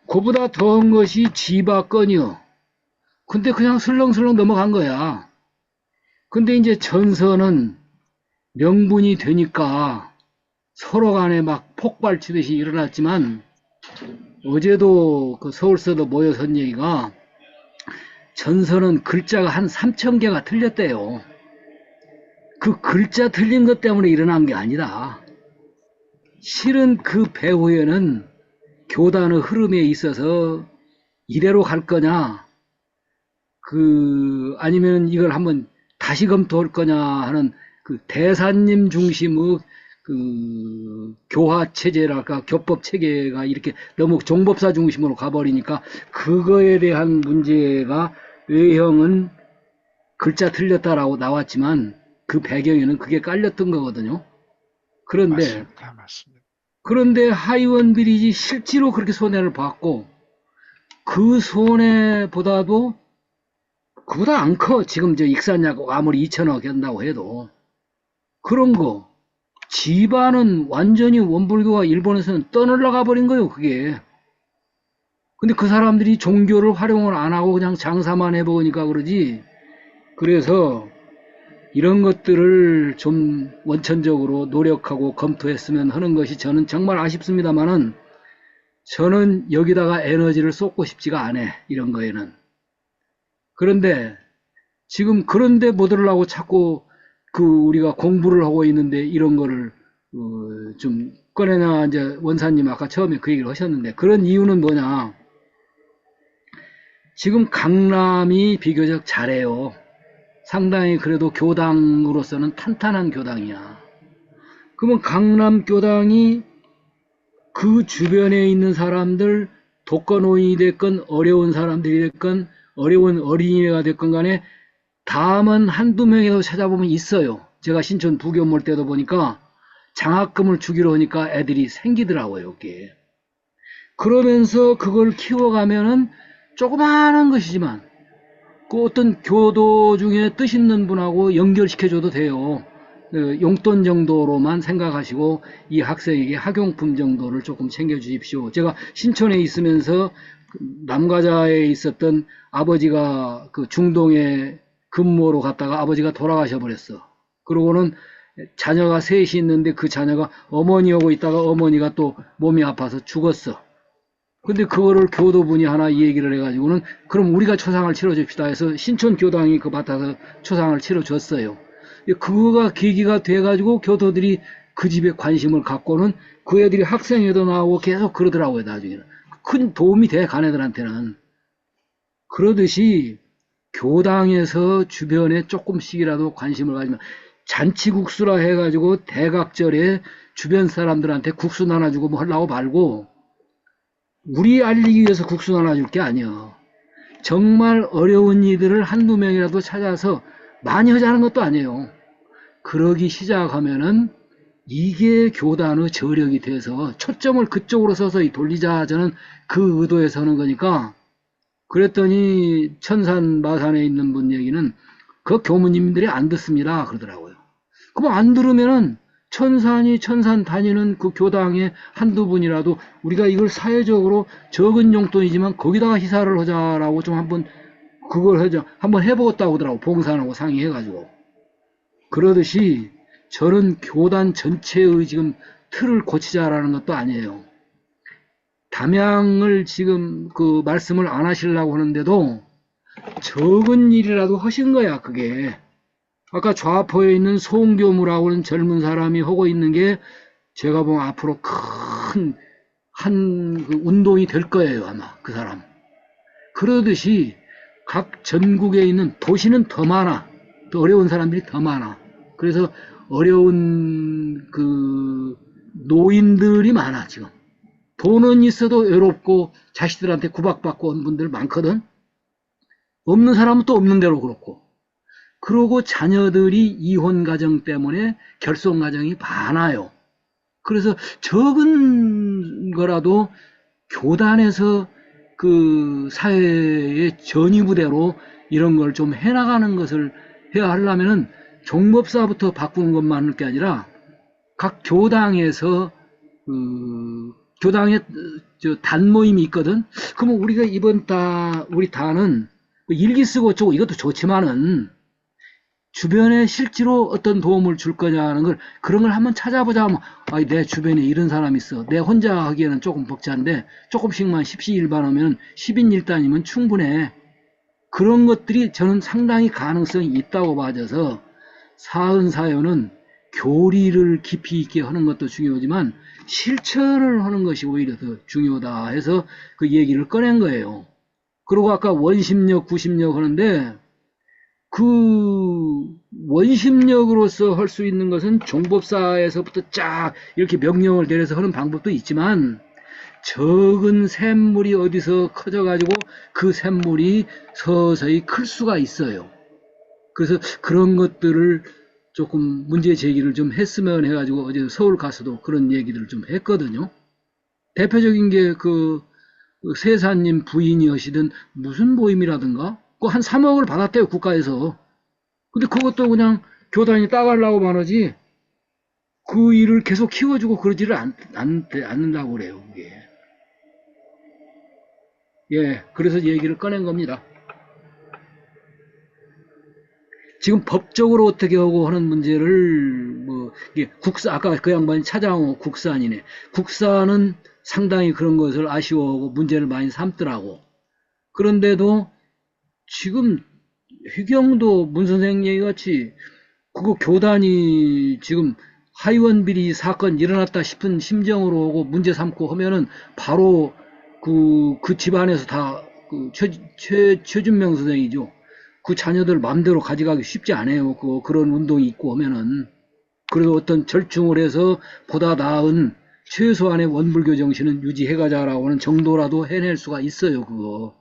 그보다 더한 것이 지바건이요. 근데 그냥 슬렁슬렁 넘어간 거야. 근데 이제 전서는 명분이 되니까 서로 간에 막 폭발치듯이 일어났지만, 어제도 그 서울서도 모여선 얘기가 전서는 글자가 한 3,000개가 틀렸대요. 그 글자 틀린 것 때문에 일어난 게 아니다. 실은 그 배후에는 교단의 흐름에 있어서 이대로 갈 거냐, 아니면 이걸 한번 다시 검토할 거냐 하는 그 대사님 중심의 그 교화 체제랄까 교법 체계가 이렇게 너무 종법사 중심으로 가버리니까 그거에 대한 문제가 외형은 글자 틀렸다라고 나왔지만 그 배경에는 그게 깔렸던 거거든요. 그런데 맞습니다. 그런데 하이원 비리지 실제로 그렇게 손해를 봤고 그 손해보다도 그보다 안 커. 지금 저 익산약 아무리 2천억 한다고 해도 그런 거 집안은 완전히 원불교가 일본에서는 떠날라가 버린 거예요. 그게. 근데 그 사람들이 종교를 활용을 안 하고 그냥 장사만 해보니까 그러지. 그래서 이런 것들을 좀 원천적으로 노력하고 검토했으면 하는 것이 저는 정말 아쉽습니다만은 저는 여기다가 에너지를 쏟고 싶지가 않아. 이런 거에는. 그런데 지금 그런데 못 들으려고 자꾸 그 우리가 공부를 하고 있는데 이런 거를 좀 꺼내냐 이제 원사님 아까 처음에 그 얘기를 하셨는데 그런 이유는 뭐냐? 지금 강남이 비교적 잘해요. 상당히 그래도 교당으로서는 탄탄한 교당이야. 그러면 강남 교당이 그 주변에 있는 사람들 독거노인이 됐건 어려운 사람들이 됐건 어려운 어린이가 됐건 간에 다음은 한두 명이라도 찾아보면 있어요. 제가 신촌 부교몰 때도 보니까 장학금을 주기로 하니까 애들이 생기더라고요. 여기에. 그러면서 그걸 키워가면은 조그마한 것이지만 그 어떤 교도 중에 뜻 있는 분하고 연결시켜줘도 돼요. 용돈 정도로만 생각하시고 이 학생에게 학용품 정도를 조금 챙겨주십시오. 제가 신촌에 있으면서 남가자에 있었던 아버지가 그 중동에 근무로 갔다가 아버지가 돌아가셔 버렸어. 그러고는 자녀가 셋이 있는데 그 자녀가 어머니하고 있다가 어머니가 또 몸이 아파서 죽었어. 근데 그거를 교도분이 하나 얘기를 해가지고는 그럼 우리가 초상을 치러줍시다 해서 신촌 교당이 그 밭에서 초상을 치러줬어요. 그거가 계기가 돼가지고 교도들이 그 집에 관심을 갖고는 그 애들이 학생회도 나오고 계속 그러더라고요. 나중에는. 큰 도움이 돼 가네들한테는. 그러듯이 교당에서 주변에 조금씩이라도 관심을 가지면 잔치국수라 해가지고 대각절에 주변 사람들한테 국수 나눠주고 뭐 하려고 말고 우리 알리기 위해서 국수 나눠줄 게 아니야. 정말 어려운 이들을 한두 명이라도 찾아서 많이 하자는 것도 아니에요. 그러기 시작하면은 이게 교단의 저력이 돼서 초점을 그쪽으로 서서히 돌리자 저는 그 의도에서 하는 거니까 그랬더니 천산 마산에 있는 분 얘기는 그 교무님들이 안 듣습니다 그러더라고요. 그럼 안 들으면은 천산 다니는 그 교당에 한두 분이라도 우리가 이걸 사회적으로 적은 용돈이지만 거기다가 희사를 하자라고 좀 한번 그걸 하자 한번 해보겠다고 하더라고. 봉산하고 상의해가지고. 그러듯이 저는 교단 전체의 지금 틀을 고치자라는 것도 아니에요. 담양을 지금 그 말씀을 안 하시려고 하는데도 적은 일이라도 하신 거야 그게. 아까 좌포에 있는 송교무라고 하는 젊은 사람이 하고 있는 게 제가 보면 앞으로 큰 한 그 운동이 될 거예요 아마 그 사람. 그러듯이 각 전국에 있는 도시는 더 많아. 더 어려운 사람들이 더 많아. 그래서 어려운 그 노인들이 많아 지금. 돈은 있어도 외롭고 자식들한테 구박받고 온 분들 많거든. 없는 사람은 또 없는 대로 그렇고. 그러고 자녀들이 이혼 가정 때문에 결손 가정이 많아요. 그래서 적은 거라도 교단에서 그 사회의 전위부대로 이런 걸 좀 해나가는 것을 해야 하려면은 종법사부터 바꾸는 것만 할 게 아니라 각 교당에서 교당에 저 단모임이 있거든. 그러면 우리가 이번 우리 단은 일기 쓰고 어쩌고 이것도 좋지만은 주변에 실제로 어떤 도움을 줄 거냐는 걸 그런 걸 한번 찾아보자 하면 내 주변에 이런 사람이 있어. 내 혼자 하기에는 조금 벅찬데 조금씩만 십시일반하면 10인1단이면 충분해. 그런 것들이 저는 상당히 가능성이 있다고 봐져서 사은사요는 교리를 깊이 있게 하는 것도 중요하지만 실천을 하는 것이 오히려 더 중요하다 해서 그 얘기를 꺼낸 거예요. 그리고 아까 원심력, 구심력 하는데 그 원심력으로서 할 수 있는 것은 종법사에서부터 쫙 이렇게 명령을 내려서 하는 방법도 있지만 적은 샘물이 어디서 커져가지고 그 샘물이 서서히 클 수가 있어요. 그래서 그런 것들을 조금 문제 제기를 좀 했으면 해가지고 어제 서울 가서도 그런 얘기들을 좀 했거든요. 대표적인 게 그 세사님 부인이시든 무슨 모임이라든가 그 한 3억을 받았대요 국가에서. 근데 그것도 그냥 교단이 따가려고 말하지 그 일을 계속 키워주고 그러지를 않는다고 그래요. 그게. 예, 그래서 얘기를 꺼낸 겁니다. 지금 법적으로 어떻게 하고 하는 문제를 뭐 이게 국사 아까 그 양반이 차장호 국사이네. 국사는 상당히 그런 것을 아쉬워하고 문제를 많이 삼더라고. 그런데도 지금 희경도 문 선생 얘기 같이 그거 교단이 지금 하이원 비리 사건 일어났다 싶은 심정으로 오고 문제 삼고 하면은 바로 그 집안에서 다그 최준명 선생이죠. 그 자녀들 마음대로 가져가기 쉽지 않아요. 그런 운동이 있고 하면은. 그래도 어떤 절충을 해서 보다 나은 최소한의 원불교 정신은 유지해가자라고 하는 정도라도 해낼 수가 있어요, 그거.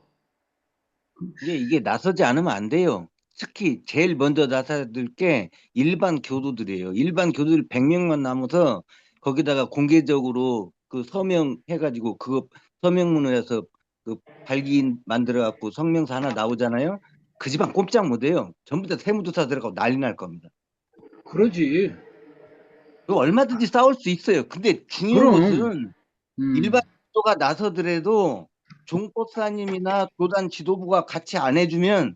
이게 나서지 않으면 안 돼요. 특히 제일 먼저 나서야 될 게 일반 교도들이에요. 일반 교도들 100명만 남아서 거기다가 공개적으로 그 서명 해가지고 그거 서명문을 해서 그 발기 만들어갖고 성명서 하나 나오잖아요. 그 집안 꼼짝 못해요. 전부 다 세무조사 들어가고 난리 날 겁니다. 그러지. 그거 얼마든지 싸울 수 있어요. 근데 중요한 그럼. 것은 일반 교도가 나서더라도 종법사님이나 교단 지도부가 같이 안 해주면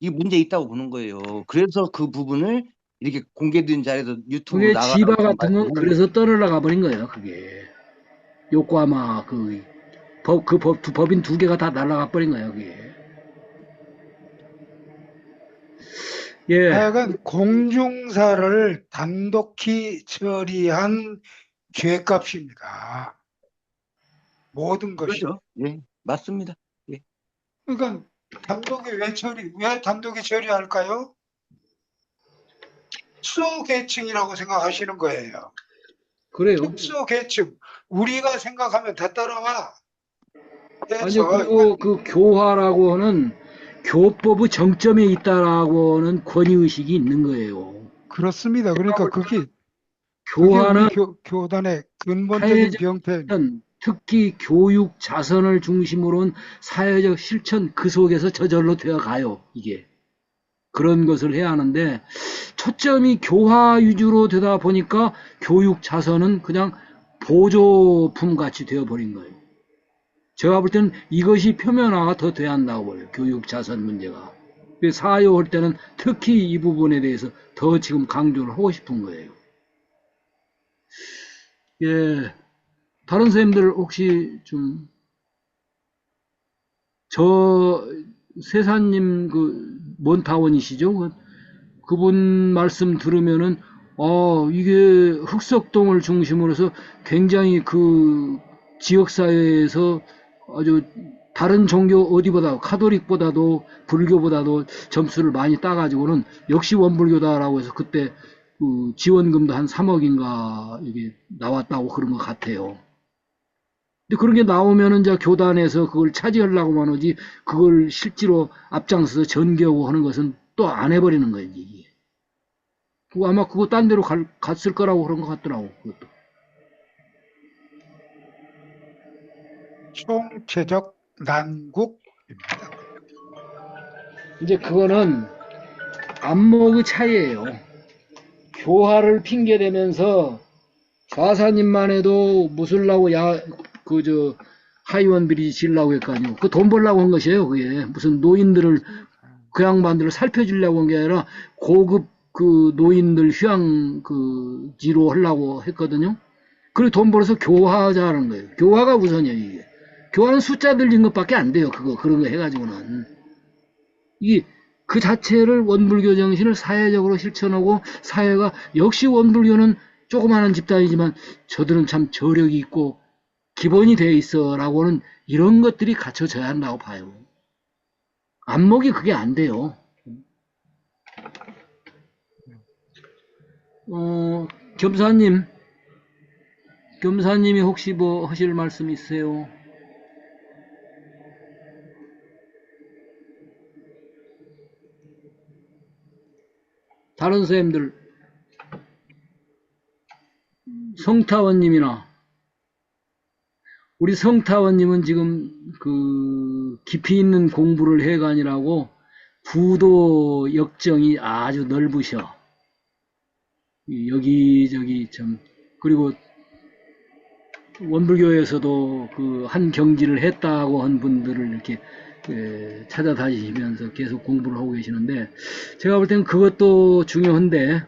이 문제 있다고 보는 거예요. 그래서 그 부분을 이렇게 공개된 자리에서 유튜브로 그게 지바 나가라고 같은 건 말씀하는 그래서 거죠. 떠나가 버린 거예요, 그게. 요코하마 법인 두 개가 다 날아가 버린 거예요, 그게. 예, 하여간 공중사를 단독히 처리한 죄값입니다. 모든 것이. 그렇죠. 예, 맞습니다. 예. 그러니까 왜 단독이 처리할까요? 특수계층이라고 생각하시는 거예요. 그래요. 특수계층. 우리가 생각하면 다 따라와. 아니요, 그래서 그리고 그 교화라고 하는 교법의 정점에 있다라고 하는 권위의식이 있는 거예요. 그렇습니다. 그러니까 그게 우리 교화는 교단의 근본적인 사회적 병폐입니다. 실천, 특히 교육 자선을 중심으로 한 사회적 실천 그 속에서 저절로 되어 가요, 이게. 그런 것을 해야 하는데 초점이 교화 위주로 되다 보니까 교육 자선은 그냥 보조품 같이 되어버린 거예요. 제가 볼 때는 이것이 표면화가 더 돼야 한다고 봐요. 교육 자선 문제가. 사요할 때는 특히 이 부분에 대해서 더 지금 강조를 하고 싶은 거예요. 예, 다른 선생님들 혹시 좀 저 세사님 그 몬타원이시죠? 그분 말씀 들으면은 이게 흑석동을 중심으로 해서 굉장히 그 지역 사회에서 아주 다른 종교 어디보다 카톨릭보다도 불교보다도 점수를 많이 따가지고는 역시 원불교다라고 해서 그때 그 지원금도 한 3억인가 이게 나왔다고 그런 것 같아요. 근데 그런 게 나오면은 이제 교단에서 그걸 차지하려고만 하지 그걸 실제로 앞장서서 전개하고 하는 것은 또 안 해버리는 거예요, 이게. 아마 그거 딴 데로 갔을 거라고 그런 것 같더라고, 그것도. 총체적 난국입니다. 이제 그거는 안목의 차이예요. 교화를 핑계대면서 좌사님만 해도 무술라고 하이원 비리 질라고 했거든요. 그 돈 벌라고 한 것이에요, 그게. 무슨 노인들을, 그 양반들을 살펴주려고 한 게 아니라 고급 그 노인들 휴양 지로 하려고 했거든요. 그리고 돈 벌어서 교화하자는 거예요. 교화가 우선이에요, 이게. 교화는 숫자 들린 것밖에 안 돼요, 그런 거 해가지고는. 그 자체를 원불교 정신을 사회적으로 실천하고 사회가 역시 원불교는 조그마한 집단이지만 저들은 참 저력이 있고 기본이 돼 있어라고 하는 이런 것들이 갖춰져야 한다고 봐요. 안목이 그게 안 돼요. 겸사님, 겸사님이 혹시 뭐 하실 말씀 있으세요? 다른 선생님들 성타원님이나 우리 성타원님은 지금 깊이 있는 공부를 해가 아니라고 부도 역정이 아주 넓으셔. 여기저기 참 그리고 원불교에서도 한 경지를 했다고 한 분들을 이렇게 찾아다니시면서 계속 공부를 하고 계시는데 제가 볼 때는 그것도 중요한데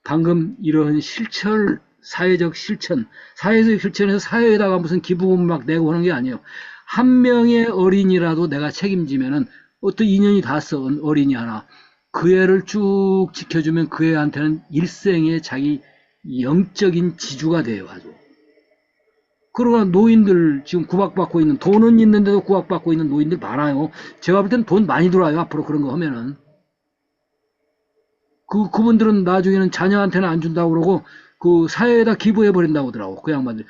방금 이런 실천, 사회적 실천에서 사회에다가 무슨 기부금 막 내고 하는 게 아니에요. 한 명의 어린이라도 내가 책임지면은 어떤 인연이 닿았어, 어린이 하나. 그 애를 쭉 지켜주면 그 애한테는 일생의 자기 영적인 지주가 돼요, 아주. 그러나 노인들 지금 구박받고 있는, 돈은 있는데도 구박받고 있는 노인들 많아요. 제가 볼 땐 돈 많이 들어와요, 앞으로 그런 거 하면은. 그분들은 나중에는 자녀한테는 안 준다고 그러고, 사회에다 기부해버린다고 하더라고, 그 양반들.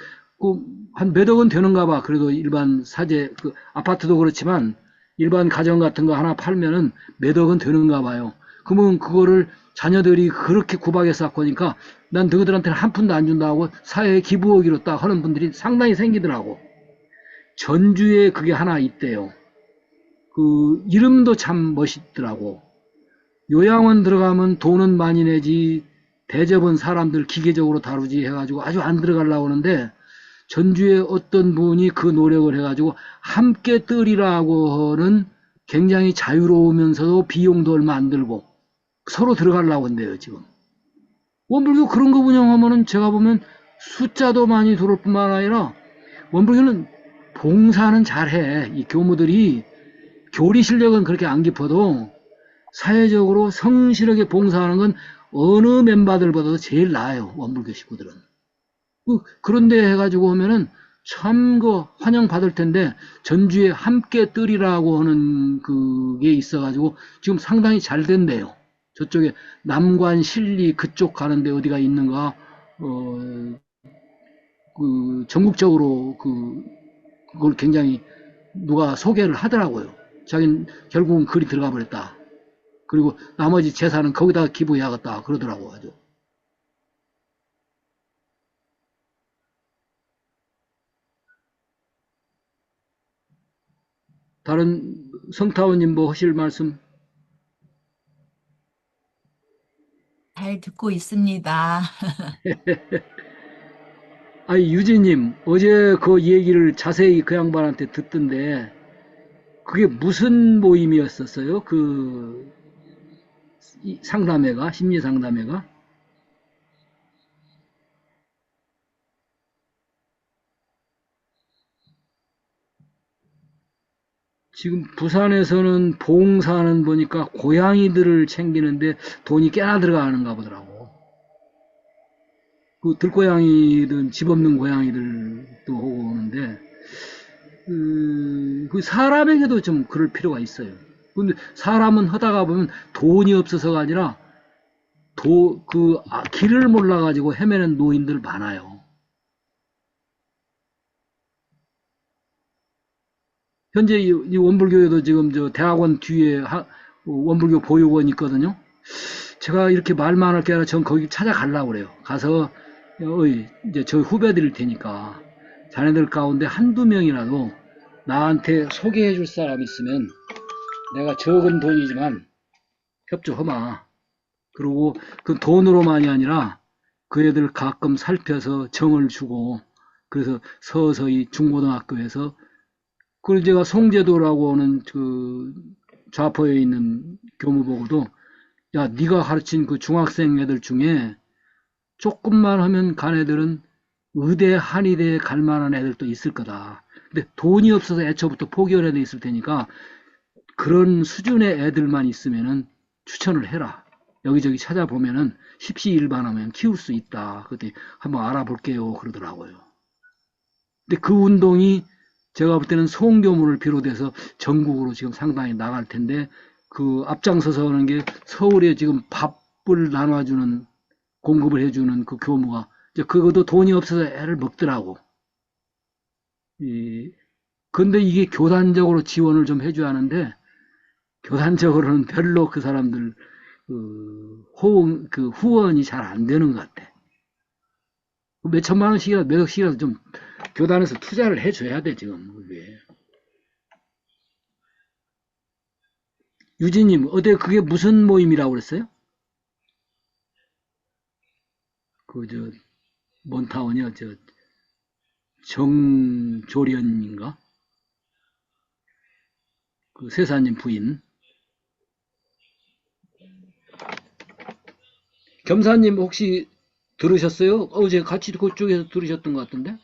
한 몇 억은 되는가 봐. 그래도 일반 사재, 아파트도 그렇지만, 일반 가정 같은 거 하나 팔면은 몇 억은 되는가 봐요. 그러면 그거를 자녀들이 그렇게 구박해서 갖고 오니까 난 너희들한테는 한 푼도 안 준다고 사회에 기부하기로 딱 하는 분들이 상당히 생기더라고. 전주에 그게 하나 있대요. 이름도 참 멋있더라고. 요양원 들어가면 돈은 많이 내지 대접은 사람들 기계적으로 다루지 해가지고 아주 안 들어가려고 하는데 전주에 어떤 분이 그 노력을 해가지고 함께 뜨리라고 하는 굉장히 자유로우면서도 비용도 얼마 안 들고 서로 들어가려고 한대요, 지금. 원불교 그런 거 운영하면은 제가 보면 숫자도 많이 들어올 뿐만 아니라 원불교는 봉사는 잘해. 이 교무들이 교리 실력은 그렇게 안 깊어도 사회적으로 성실하게 봉사하는 건 어느 멤버들보다도 제일 나아요, 원불교 식구들은. 그런데 해가지고 하면은 참 환영받을 텐데 전주에 함께 뜨리라고 하는 그게 있어가지고 지금 상당히 잘 된대요. 저쪽에 남관, 신리 그쪽 가는데 어디가 있는가, 전국적으로 그걸 굉장히 누가 소개를 하더라고요. 자기는 결국은 글이 들어가 버렸다. 그리고 나머지 재산은 거기다 기부해야겠다 그러더라고 아주. 다른 성타원님 뭐 하실 말씀? 잘 듣고 있습니다. 아니 유진님 어제 그 얘기를 자세히 그 양반한테 듣던데 그게 무슨 모임이었었어요? 상담회가 심리 상담회가? 지금 부산에서는 봉사는 보니까 고양이들을 챙기는데 돈이 꽤나 들어가는가 보더라고. 들고양이든 집 없는 고양이들도 오고 오는데 사람에게도 좀 그럴 필요가 있어요. 근데 사람은 하다가 보면 돈이 없어서가 아니라 길을 몰라가지고 헤매는 노인들 많아요. 현재 이 원불교에도 지금 저 대학원 뒤에 원불교 보육원 있거든요. 제가 이렇게 말만 할 게 아니라 전 거기 찾아가려고 그래요. 가서 이제 저 후배들일 테니까 자네들 가운데 한두 명이라도 나한테 소개해 줄 사람 있으면 내가 적은 돈이지만 협조하마. 그리고 그 돈으로만이 아니라 그 애들 가끔 살펴서 정을 주고 그래서 서서히 중고등학교에서 그걸 제가 송제도라고 하는 좌포에 있는 교무보고도 야 네가 가르친 그 중학생 애들 중에 조금만 하면 간 애들은 의대 한의대에 갈 만한 애들도 있을 거다. 근데 돈이 없어서 애초부터 포기한 애들 있을 테니까 그런 수준의 애들만 있으면은 추천을 해라. 여기저기 찾아보면은 십시일반하면 키울 수 있다. 그때 한번 알아볼게요. 그러더라고요. 근데 그 운동이 제가 볼 때는 송교무를 비롯해서 전국으로 지금 상당히 나갈 텐데 앞장서서 하는 게 서울에 지금 밥을 나눠주는 공급을 해주는 그 교무가 그것도 돈이 없어서 애를 먹더라고. 근데 이게 교단적으로 지원을 좀 해줘야 하는데 교단적으로는 별로 그 사람들 후원이 잘 안 되는 것 같아. 몇 천만 원씩이라도 몇 억씩이라도 좀 교단에서 투자를 해줘야 돼, 지금. 그게. 유진님, 어때 그게 무슨 모임이라고 그랬어요? 몬타운이요, 정조련인가? 그 세사님 부인. 겸사님 혹시 들으셨어요? 어제 같이 그쪽에서 들으셨던 것 같은데?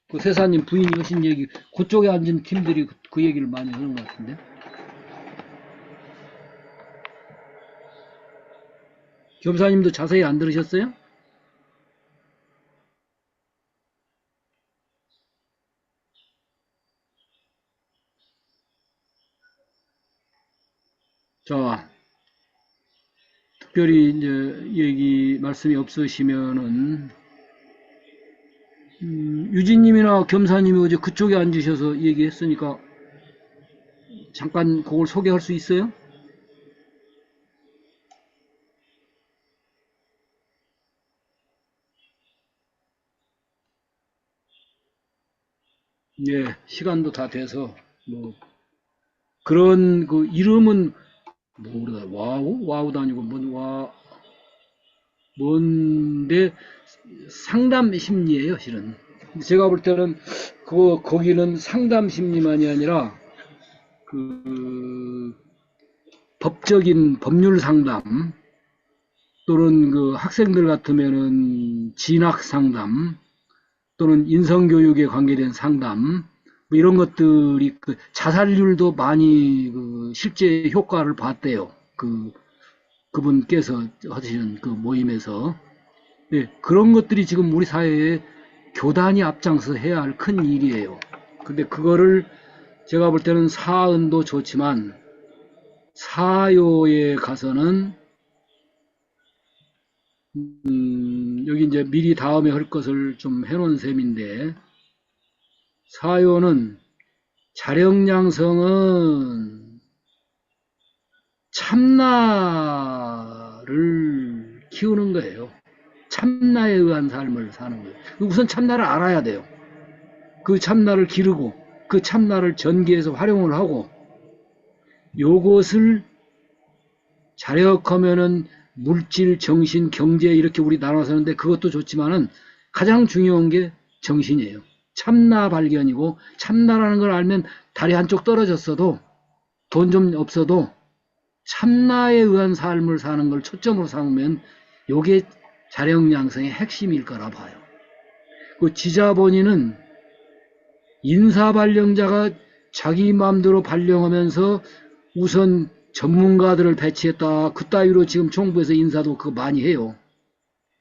그 세사님 부인이 하신 얘기, 그쪽에 앉은 팀들이 그 얘기를 많이 하는 것 같은데? 겸사님도 자세히 안 들으셨어요? 자, 특별히 이제 말씀이 없으시면은 유진님이나 겸사님이 어제 그쪽에 앉으셔서 얘기했으니까 잠깐 그걸 소개할 수 있어요? 예, 시간도 다 돼서 뭐 그런 그 이름은 뭐라 와우도 아니고 뭔데 상담 심리예요, 실은. 제가 볼 때는 거기는 상담 심리만이 아니라 그 법적인 법률 상담 또는 그 학생들 같으면은 진학 상담 또는 인성교육에 관계된 상담 뭐 이런 것들이 그 자살률도 많이 그 실제 효과를 봤대요. 그분께서 하시는 그 모임에서. 네, 그런 것들이 지금 우리 사회에 교단이 앞장서 해야 할 큰 일이에요. 근데 그거를 제가 볼 때는 사은도 좋지만 사요에 가서는 여기 이제 미리 다음에 할 것을 좀 해놓은 셈인데 사요는 자령양성은 참나를 키우는 거예요. 참나에 의한 삶을 사는 거예요. 우선 참나를 알아야 돼요. 그 참나를 기르고 그 참나를 전기해서 활용을 하고 요것을 자력하면은 물질, 정신, 경제 이렇게 우리 나눠서 하는데 그것도 좋지만은 가장 중요한 게 정신이에요. 참나 발견이고 참나라는 걸 알면 다리 한쪽 떨어졌어도 돈 좀 없어도 참나에 의한 삶을 사는 걸 초점으로 삼으면 요게 자력양성의 핵심일 거라 봐요. 그 지자본인은 인사발령자가 자기 마음대로 발령하면서 우선 전문가들을 배치했다. 그따위로 지금 정부에서 인사도 그거 많이 해요.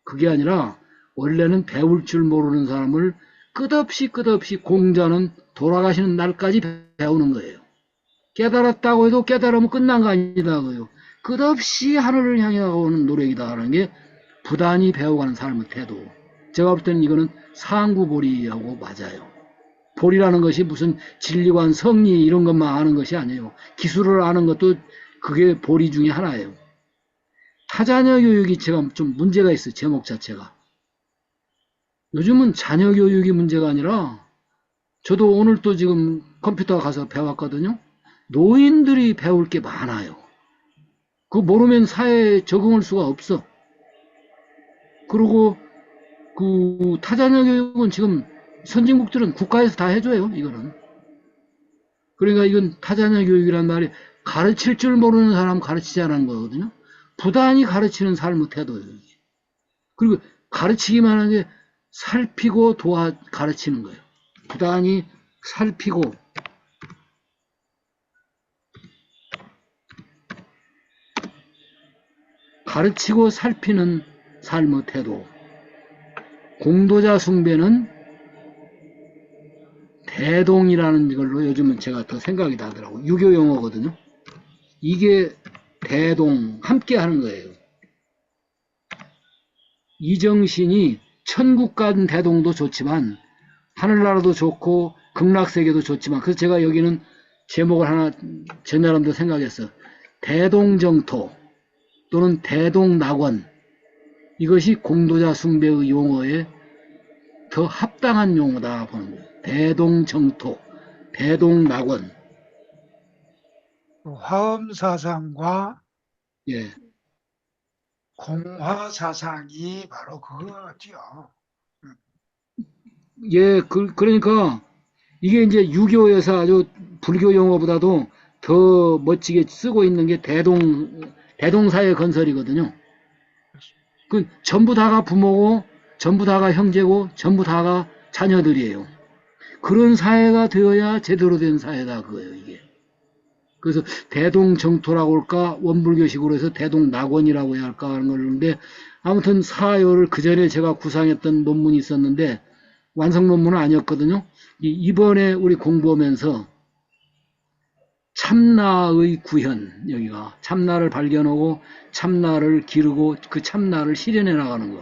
그게 아니라 원래는 배울 줄 모르는 사람을 끝없이 공자는 돌아가시는 날까지 배우는 거예요. 깨달았다고 해도 깨달으면 끝난 거 아니다고요. 끝없이 하늘을 향해 가오는 노력이다 하는 게 부단히 배워가는 삶의 태도. 제가 볼 때는 이거는 상구보리하고 맞아요. 보리라는 것이 무슨 진리관, 성리 이런 것만 아는 것이 아니에요. 기술을 아는 것도 그게 보리 중에 하나예요. 타자녀 교육이 제가 좀 문제가 있어요. 제목 자체가. 요즘은 자녀 교육이 문제가 아니라 저도 오늘 또 지금 컴퓨터 가서 배웠거든요. 노인들이 배울 게 많아요. 그거 모르면 사회에 적응할 수가 없어. 그리고 그 타자녀 교육은 지금 선진국들은 국가에서 다 해줘요. 이거는. 그러니까 이건 타자녀 교육이란 말이 가르칠 줄 모르는 사람 가르치지 않은 거거든요. 부단히 가르치는 삶의 태도예요. 그리고 가르치기만 한 게 살피고 가르치는 거예요. 부단히 살피고 가르치고 살피는 삶의 태도. 공도자 숭배는 대동이라는 걸로 요즘은 제가 더 생각이 나더라고요. 유교 용어거든요. 이게 대동, 함께 하는 거예요. 이 정신이 천국 간 대동도 좋지만 하늘나라도 좋고 극락세계도 좋지만 그래서 제가 여기는 제목을 하나 제 나름대로 생각했어. 대동정토 또는 대동낙원 이것이 공도자 숭배의 용어에 더 합당한 용어다 보는 거예요. 대동정토, 대동낙원. 그 화엄사상과 예, 공화사상이 바로 그거죠. 예, 그러니까 이게 이제 유교에서 아주 불교 용어보다도 더 멋지게 쓰고 있는 게 대동사회 건설이거든요. 그 전부 다가 부모고, 전부 다가 형제고, 전부 다가 자녀들이에요. 그런 사회가 되어야 제대로 된 사회다 그거예요, 이게. 그래서 대동정토라고 할까, 원불교식으로 해서 대동낙원이라고 해야 할까 하는 건데, 아무튼 사요를 그 전에 제가 구상했던 논문이 있었는데, 완성 논문은 아니었거든요. 이번에 우리 공부하면서 참나의 구현, 여기가 참나를 발견하고 참나를 기르고 그 참나를 실현해 나가는 거.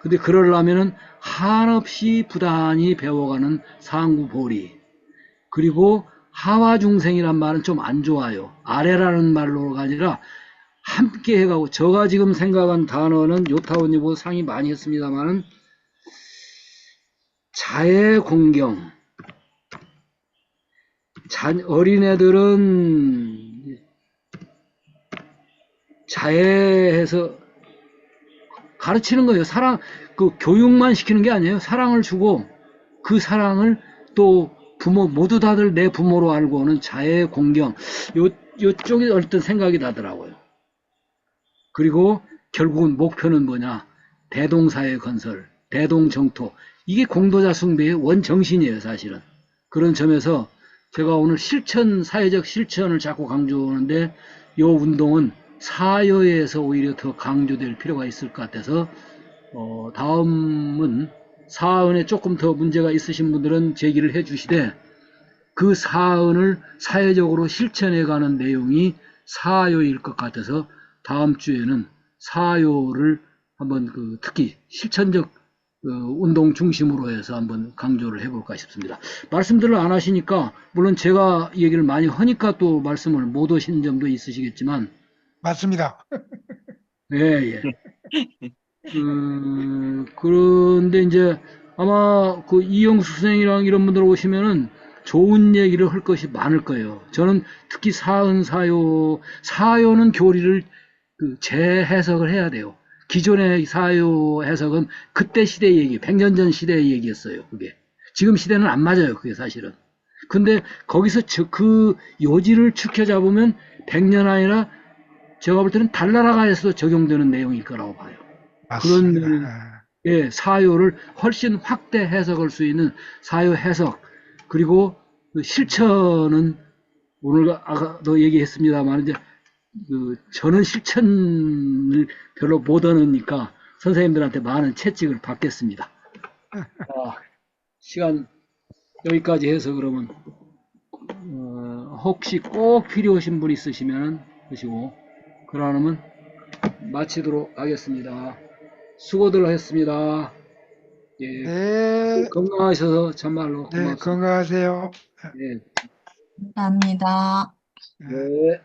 근데 그러려면은 한없이 부단히 배워가는 상구보리. 그리고 하와중생이란 말은 좀 안 좋아요. 아래라는 말로가 아니라 함께 해가고, 제가 지금 생각한 단어는 요타원이보다 상이 많이 했습니다만은 자애공경. 어린애들은 자애해서 가르치는 거예요. 그 교육만 시키는 게 아니에요. 사랑을 주고 그 사랑을 또 부모, 모두 다들 내 부모로 알고는 자애공경. 요쪽이 어떤 생각이 나더라고요. 그리고 결국은 목표는 뭐냐? 대동사회 건설, 대동정토. 이게 공도자 숭배의 원정신이에요, 사실은. 그런 점에서 제가 오늘 사회적 실천을 자꾸 강조하는데, 이 운동은 사여에서 오히려 더 강조될 필요가 있을 것 같아서, 다음은 사언에 조금 더 문제가 있으신 분들은 제기를 해 주시되, 그 사언을 사회적으로 실천해가는 내용이 사요일 것 같아서 다음 주에는 사요를 한번 특히 실천적 운동 중심으로 해서 한번 강조를 해볼까 싶습니다. 말씀들을 안 하시니까, 물론 제가 얘기를 많이 하니까 또 말씀을 못 하신 점도 있으시겠지만, 맞습니다. 예, 예. 그런데 이제 아마 그 이영수 선생이랑 이런 분들 오시면은 좋은 얘기를 할 것이 많을 거예요. 저는 특히 사요는 교리를 재해석을 해야 돼요. 기존의 사요 해석은 그때 시대의 얘기, 100년 전 시대의 얘기였어요, 그게. 지금 시대는 안 맞아요, 그게 사실은. 근데 거기서 그 요지를 추켜 잡으면 100년 아니라 제가 볼 때는 달나라가에서도 적용되는 내용일 거라고 봐요. 맞습니다. 예, 사요를 훨씬 확대 해석할 수 있는 사요 해석, 그리고 그 실천은 오늘 아까도 얘기했습니다만, 이제 저는 실천을 별로 못 하니까 선생님들한테 많은 채찍을 받겠습니다. 시간 여기까지 해서 그러면 혹시 꼭 필요하신 분 있으시면 하시고, 그러면 마치도록 하겠습니다. 수고들 하셨습니다. 예, 네, 건강하셔서 참말로 네, 고맙습니다. 건강하세요. 예, 감사합니다. 네. 네.